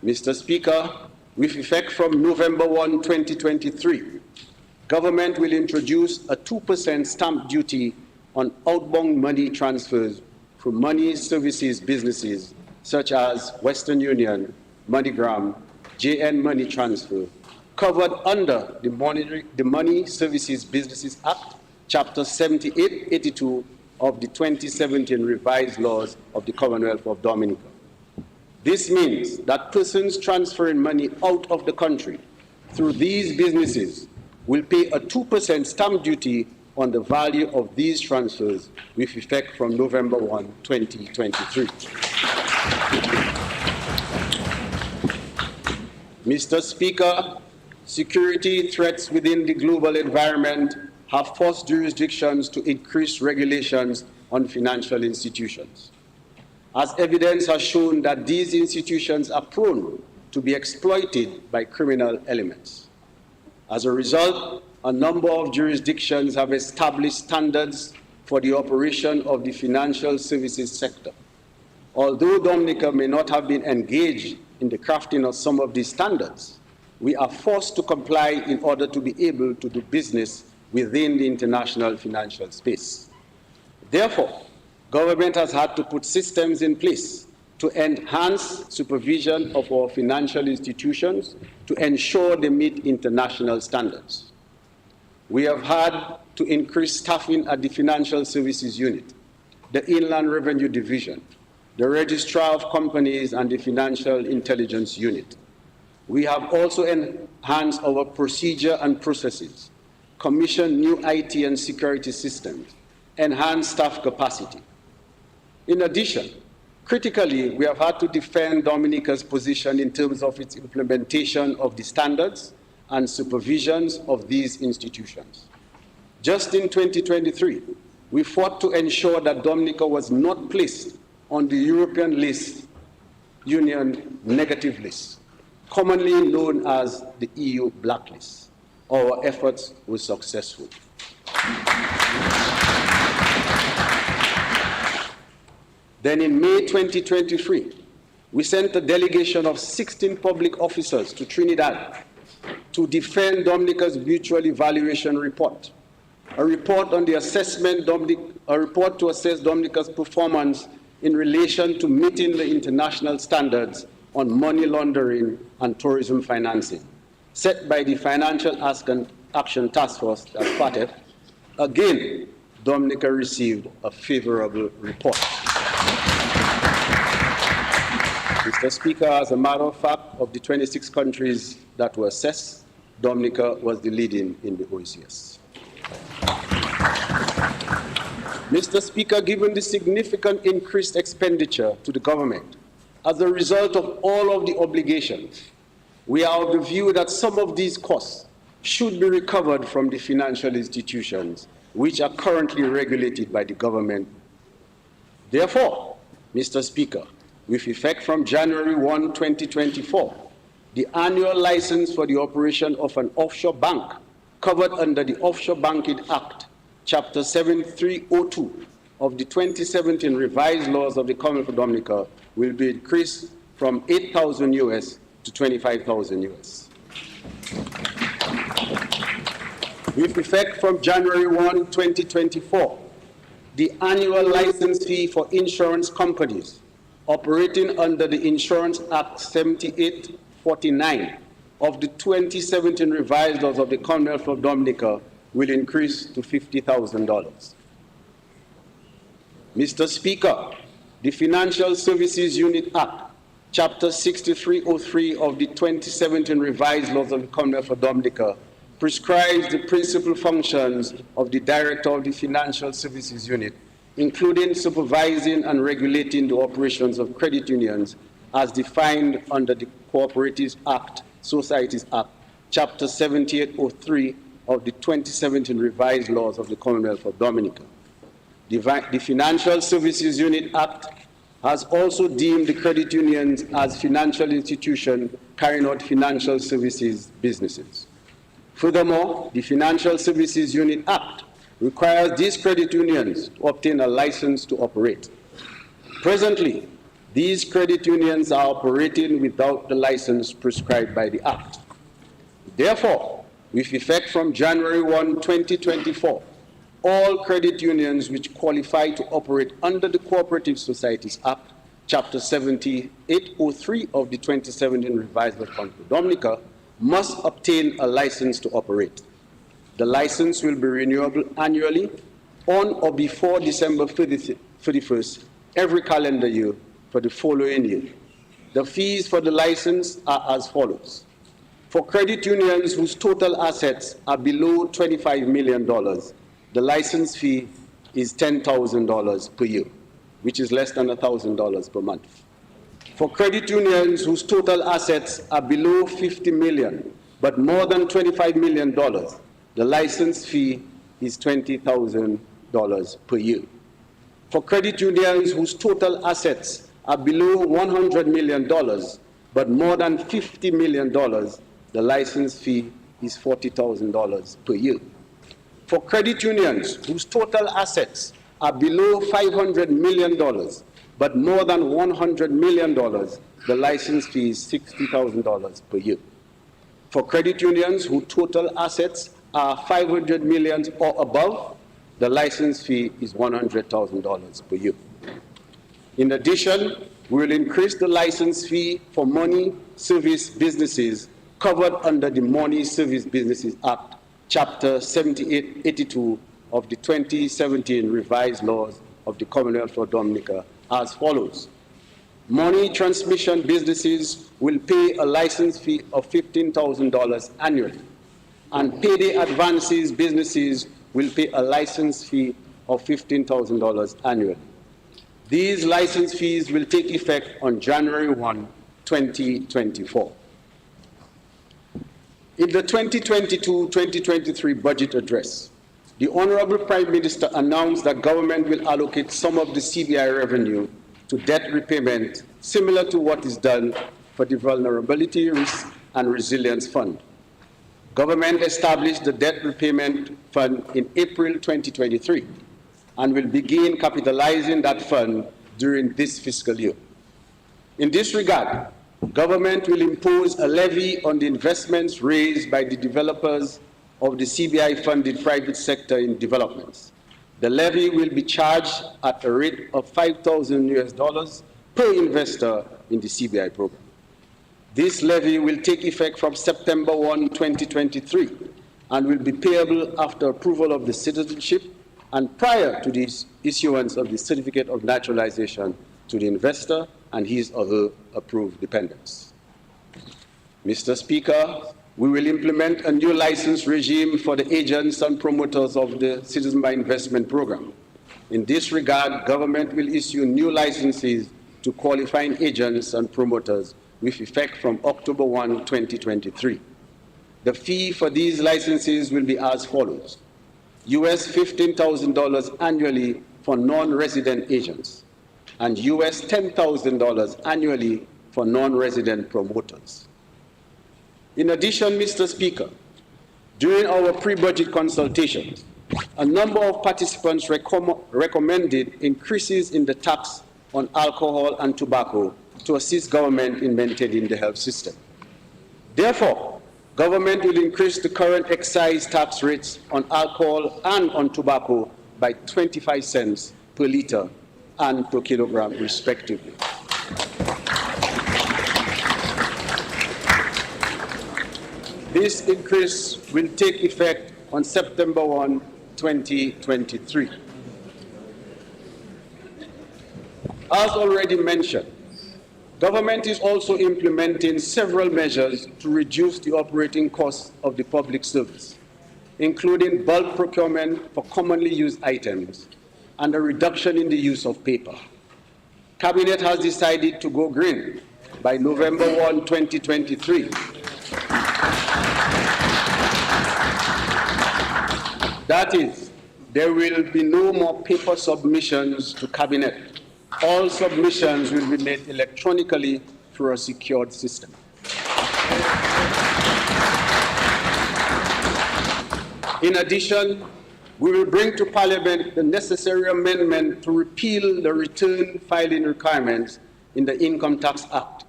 Mr. Speaker, with effect from November 1, 2023, government will introduce a 2% stamp duty on outbound money transfers from money services businesses such as Western Union, MoneyGram, JN Money Transfer, covered under the Money Services Businesses Act, Chapter 7882 of the 2017 revised laws of the Commonwealth of Dominica. This means that persons transferring money out of the country through these businesses will pay a 2% stamp duty on the value of these transfers with effect from November 1, 2023. Mr. Speaker, security threats within the global environment have forced jurisdictions to increase regulations on financial institutions. As evidence has shown that these institutions are prone to be exploited by criminal elements. As a result, a number of jurisdictions have established standards for the operation of the financial services sector. Although Dominica may not have been engaged in the crafting of some of these standards, we are forced to comply in order to be able to do business within the international financial space. Therefore, government has had to put systems in place to enhance supervision of our financial institutions to ensure they meet international standards. We have had to increase staffing at the Financial Services Unit, the Inland Revenue Division, the Registrar of Companies, and the Financial Intelligence Unit. We have also enhanced our procedure and processes, commissioned new IT and security systems, enhanced staff capacity. In addition, critically, we have had to defend Dominica's position in terms of its implementation of the standards and supervisions of these institutions. Just in 2023, we fought to ensure that Dominica was not placed on the European list Union negative list, commonly known as the EU blacklist. Our efforts were successful. Then in May 2023, we sent a delegation of 16 public officers to Trinidad to defend Dominica's mutual evaluation report, a report on the assessment, a report to assess Dominica's performance in relation to meeting the international standards on money laundering and tourism financing, set by the Financial Action Task Force, that's FATF. Again, Dominica received a favorable report. Mr. Speaker, as a matter of fact, of the 26 countries that were assessed, Dominica was the leading in the OECS. Mr. Speaker, given the significant increased expenditure to the government as a result of all of the obligations, we are of the view that some of these costs should be recovered from the financial institutions which are currently regulated by the government. Therefore, Mr. Speaker, with effect from January 1, 2024, the annual license for the operation of an offshore bank covered under the Offshore Banking Act, Chapter 7302 of the 2017 revised laws of the Commonwealth of Dominica will be increased from 8,000 US to 25,000 US. With effect from January 1, 2024, the annual license fee for insurance companies operating under the Insurance Act 7849 of the 2017 revised laws of the Commonwealth of Dominica will increase to $50,000. Mr. Speaker, the Financial Services Unit Act, Chapter 6303 of the 2017 revised laws of the Commonwealth of Dominica prescribes the principal functions of the Director of the Financial Services Unit, including supervising and regulating the operations of credit unions as defined under the Cooperatives Act, Societies Act, Chapter 7803 of the 2017 revised laws of the Commonwealth of Dominica. The Financial Services Unit Act has also deemed the credit unions as financial institutions carrying out financial services businesses. Furthermore, the Financial Services Unit Act requires these credit unions to obtain a license to operate. Presently, these credit unions are operating without the license prescribed by the Act. Therefore, with effect from January 1, 2024, all credit unions which qualify to operate under the Cooperative Societies Act, Chapter 7803 of the 2017 revised laws of Dominica, must obtain a license to operate. The license will be renewable annually on or before December 31st every calendar year for the following year. The fees for the license are as follows. For credit unions whose total assets are below $25 million, the license fee is $10,000 per year, which is less than $1,000 per month. For credit unions whose total assets are below $50 million, but more than $25 million, the license fee is $20,000 per year. For credit unions whose total assets are below $100 million, but more than $50 million, the license fee is $40,000 per year. For credit unions whose total assets are below $500 million, but more than $100 million, the license fee is $60,000 per year. For credit unions whose total assets are $500 million or above, the license fee is $100,000 per year. In addition, we will increase the license fee for money service businesses covered under the Money Service Businesses Act, Chapter 7882 of the 2017 revised laws of the Commonwealth of Dominica as follows. Money transmission businesses will pay a license fee of $15,000 annually, and payday advances businesses will pay a license fee of $15,000 annually. These license fees will take effect on January 1, 2024. In the 2022-2023 budget address, the Honorable Prime Minister announced that government will allocate some of the CBI revenue to debt repayment, similar to what is done for the Vulnerability, Risk and Resilience Fund. Government established the Debt Repayment Fund in April 2023 and will begin capitalizing that fund during this fiscal year. In this regard, government will impose a levy on the investments raised by the developers of the CBI-funded private sector in developments. The levy will be charged at a rate of $5,000 per investor in the CBI program. This levy will take effect from September 1, 2023, and will be payable after approval of the citizenship and prior to the issuance of the certificate of naturalization to the investor and his or her approved dependents. Mr. Speaker, we will implement a new license regime for the agents and promoters of the Citizen by Investment Program. In this regard, government will issue new licenses to qualifying agents and promoters with effect from October 1, 2023. The fee for these licenses will be as follows: US $15,000 annually for non-resident agents, and US $10,000 annually for non-resident promoters. In addition, Mr. Speaker, during our pre-budget consultations, a number of participants recommended increases in the tax on alcohol and tobacco to assist government in maintaining the health system. Therefore, government will increase the current excise tax rates on alcohol and on tobacco by 25 cents per litre and per kilogram, respectively. This increase will take effect on September 1, 2023. As already mentioned, government is also implementing several measures to reduce the operating costs of the public service, including bulk procurement for commonly used items and a reduction in the use of paper. Cabinet has decided to go green by November 1, 2023. That is, there will be no more paper submissions to Cabinet. All submissions will be made electronically through a secured system. In addition, we will bring to Parliament the necessary amendment to repeal the return filing requirements in the Income Tax Act,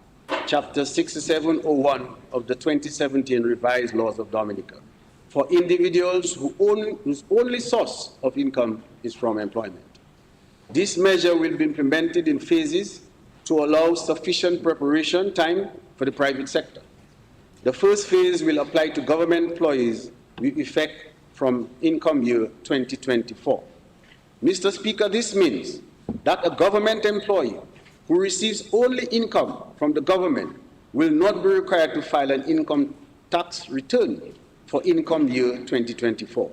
Chapter 6701 of the 2017 Revised Laws of Dominica, for individuals whose only source of income is from employment. This measure will be implemented in phases to allow sufficient preparation time for the private sector. The first phase will apply to government employees with effect from income year 2024. Mr. Speaker, this means that a government employee who receives only income from the government will not be required to file an income tax return for income year 2024,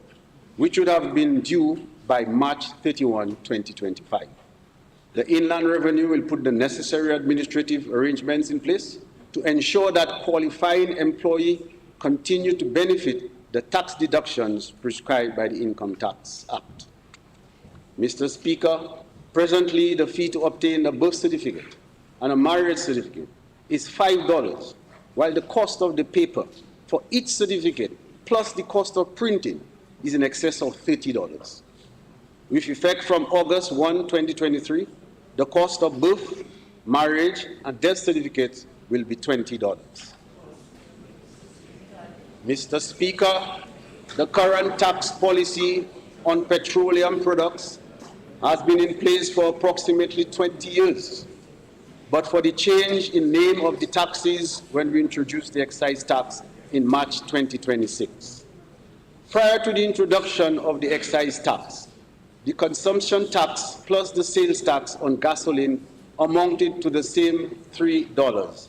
which would have been due by March 31, 2025. The Inland Revenue will put the necessary administrative arrangements in place to ensure that qualifying employees continue to benefit the tax deductions prescribed by the Income Tax Act. Mr. Speaker, presently the fee to obtain a birth certificate and a marriage certificate is $5, while the cost of the paper for each certificate plus the cost of printing is in excess of $30. With effect from August 1, 2023, the cost of birth, marriage, and death certificates will be $20. Mr. Speaker, the current tax policy on petroleum products has been in place for approximately 20 years, but for the change in name of the taxes when we introduced the excise tax in March 2026. Prior to the introduction of the excise tax, the consumption tax plus the sales tax on gasoline amounted to the same $3,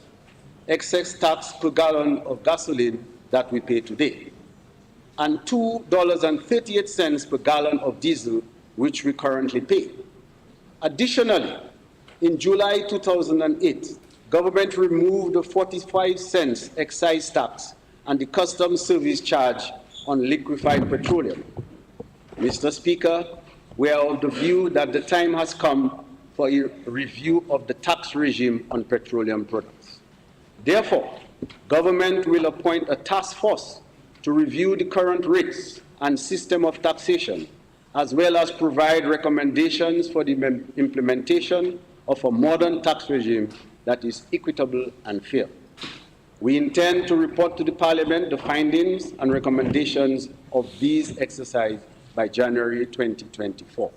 excess tax per gallon of gasoline that we pay today, and $2.38 per gallon of diesel, which we currently pay. Additionally, in July 2008, government removed the 45 cents excise tax and the customs service charge on liquefied petroleum. Mr. Speaker, we are of the view that the time has come for a review of the tax regime on petroleum products. Therefore, government will appoint a task force to review the current rates and system of taxation, as well as provide recommendations for the implementation of a modern tax regime that is equitable and fair. We intend to report to the Parliament the findings and recommendations of these exercises by January 2024.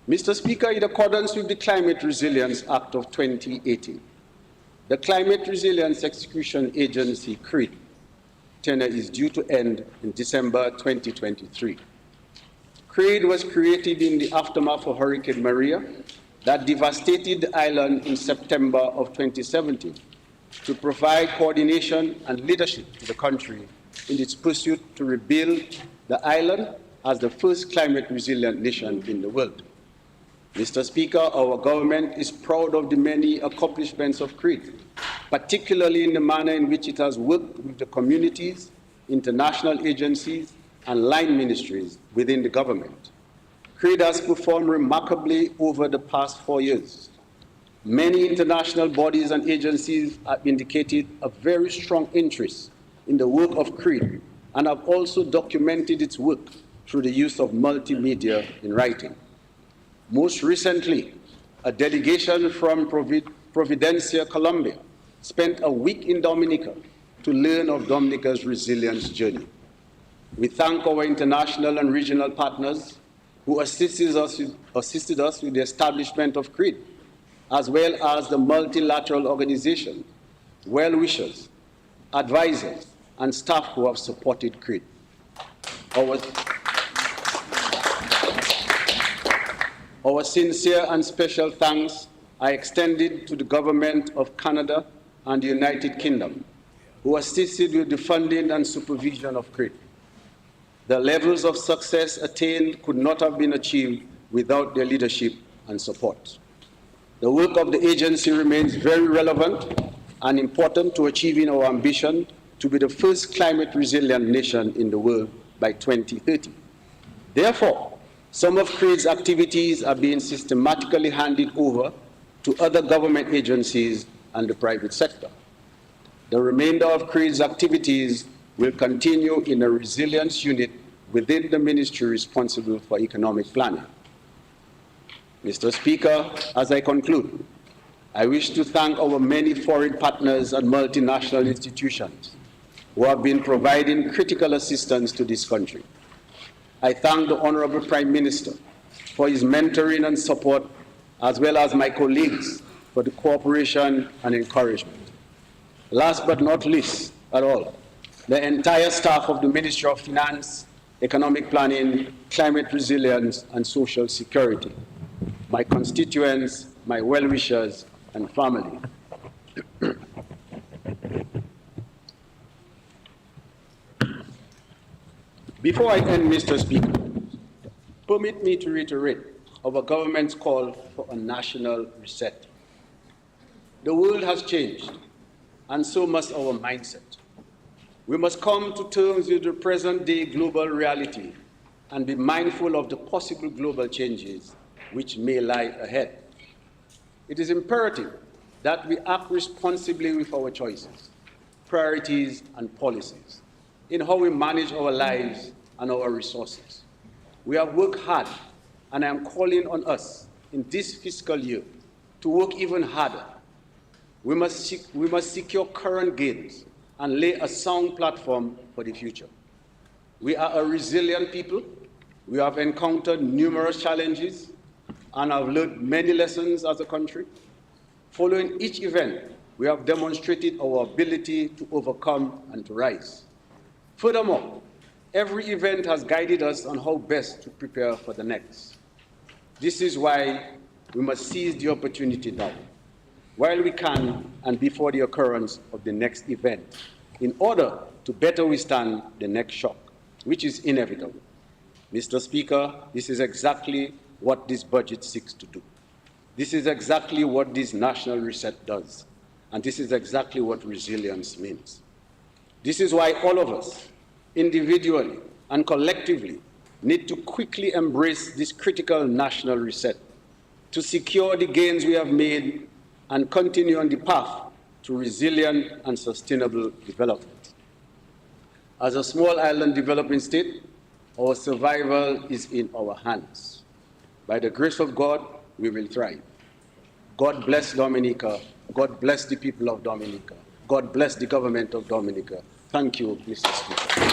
Mr. Speaker, in accordance with the Climate Resilience Act of 2018, the Climate Resilience Execution Agency, CRED, tenure is due to end in December 2023. CRED was created in the aftermath of Hurricane Maria that devastated the island in September of 2017 to provide coordination and leadership to the country in its pursuit to rebuild the island as the first climate resilient nation in the world. Mr. Speaker, our government is proud of the many accomplishments of CRED, particularly in the manner in which it has worked with the communities, international agencies, and line ministries within the government. CRED has performed remarkably over the past 4 years. Many international bodies and agencies have indicated a very strong interest in the work of CRED and have also documented its work through the use of multimedia in writing. Most recently, a delegation from Providencia, Colombia, spent a week in Dominica to learn of Dominica's resilience journey. We thank our international and regional partners who assisted us with the establishment of CRED, as well as the multilateral organizations, well-wishers, advisors, and staff who have supported CRED. Our sincere and special thanks are extended to the Government of Canada and the United Kingdom, who assisted with the funding and supervision of CRED. The levels of success attained could not have been achieved without their leadership and support. The work of the agency remains very relevant and important to achieving our ambition to be the first climate resilient nation in the world by 2030. Therefore, some of CRED's activities are being systematically handed over to other government agencies and the private sector. The remainder of CRED's activities will continue in a resilience unit within the ministry responsible for economic planning. Mr. Speaker, as I conclude, I wish to thank our many foreign partners and multinational institutions who have been providing critical assistance to this country. I thank the Honorable Prime Minister for his mentoring and support, as well as my colleagues for the cooperation and encouragement. Last but not least at all, the entire staff of the Ministry of Finance, Economic Planning, Climate Resilience, and Social Security, my constituents, my well-wishers, and family. Before I end, Mr. Speaker, permit me to reiterate our government's call for a national reset. The world has changed, and so must our mindset. We must come to terms with the present-day global reality and be mindful of the possible global changes which may lie ahead. It is imperative that we act responsibly with our choices, priorities, and policies in how we manage our lives and our resources. We have worked hard, and I am calling on us in this fiscal year to work even harder. We must secure current gains and lay a sound platform for the future. We are a resilient people. We have encountered numerous challenges and have learned many lessons as a country. Following each event, we have demonstrated our ability to overcome and to rise. Furthermore, every event has guided us on how best to prepare for the next. This is why we must seize the opportunity now, while we can and before the occurrence of the next event, in order to better withstand the next shock, which is inevitable. Mr. Speaker, this is exactly what this budget seeks to do. This is exactly what this national reset does, and this is exactly what resilience means. This is why all of us, individually and collectively, need to quickly embrace this critical national reset to secure the gains we have made and continue on the path to resilient and sustainable development. As a small island developing state, our survival is in our hands. By the grace of God, we will thrive. God bless Dominica. God bless the people of Dominica. God bless the government of Dominica. Thank you, Mr. Speaker.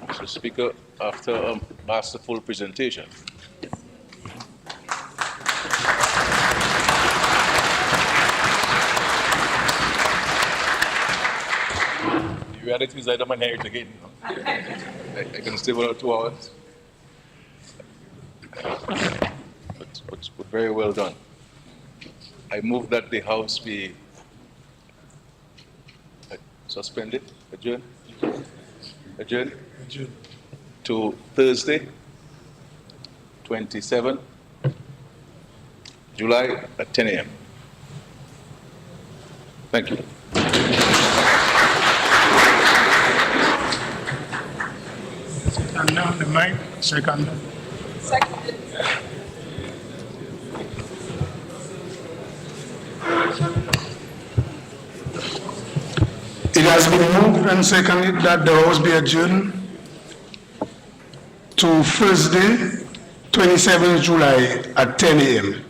Mr. Speaker, after a masterful presentation, the reality is that I'm inherit again. I can stay for 2 hours. But very well done. I move that the House be suspended, adjourned to Thursday, 27 July at 10 a.m. Thank you. And now the mic, second. Seconded. It has been moved and seconded that the House be adjourned to Thursday, 27th July at 10 a.m.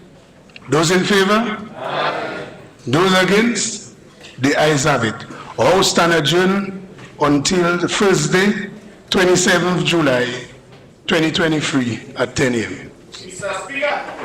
Those in favor? Aye. Those against? The ayes have it. House stand adjourned until Thursday, 27th July, 2023 at 10 a.m. Mr. Speaker.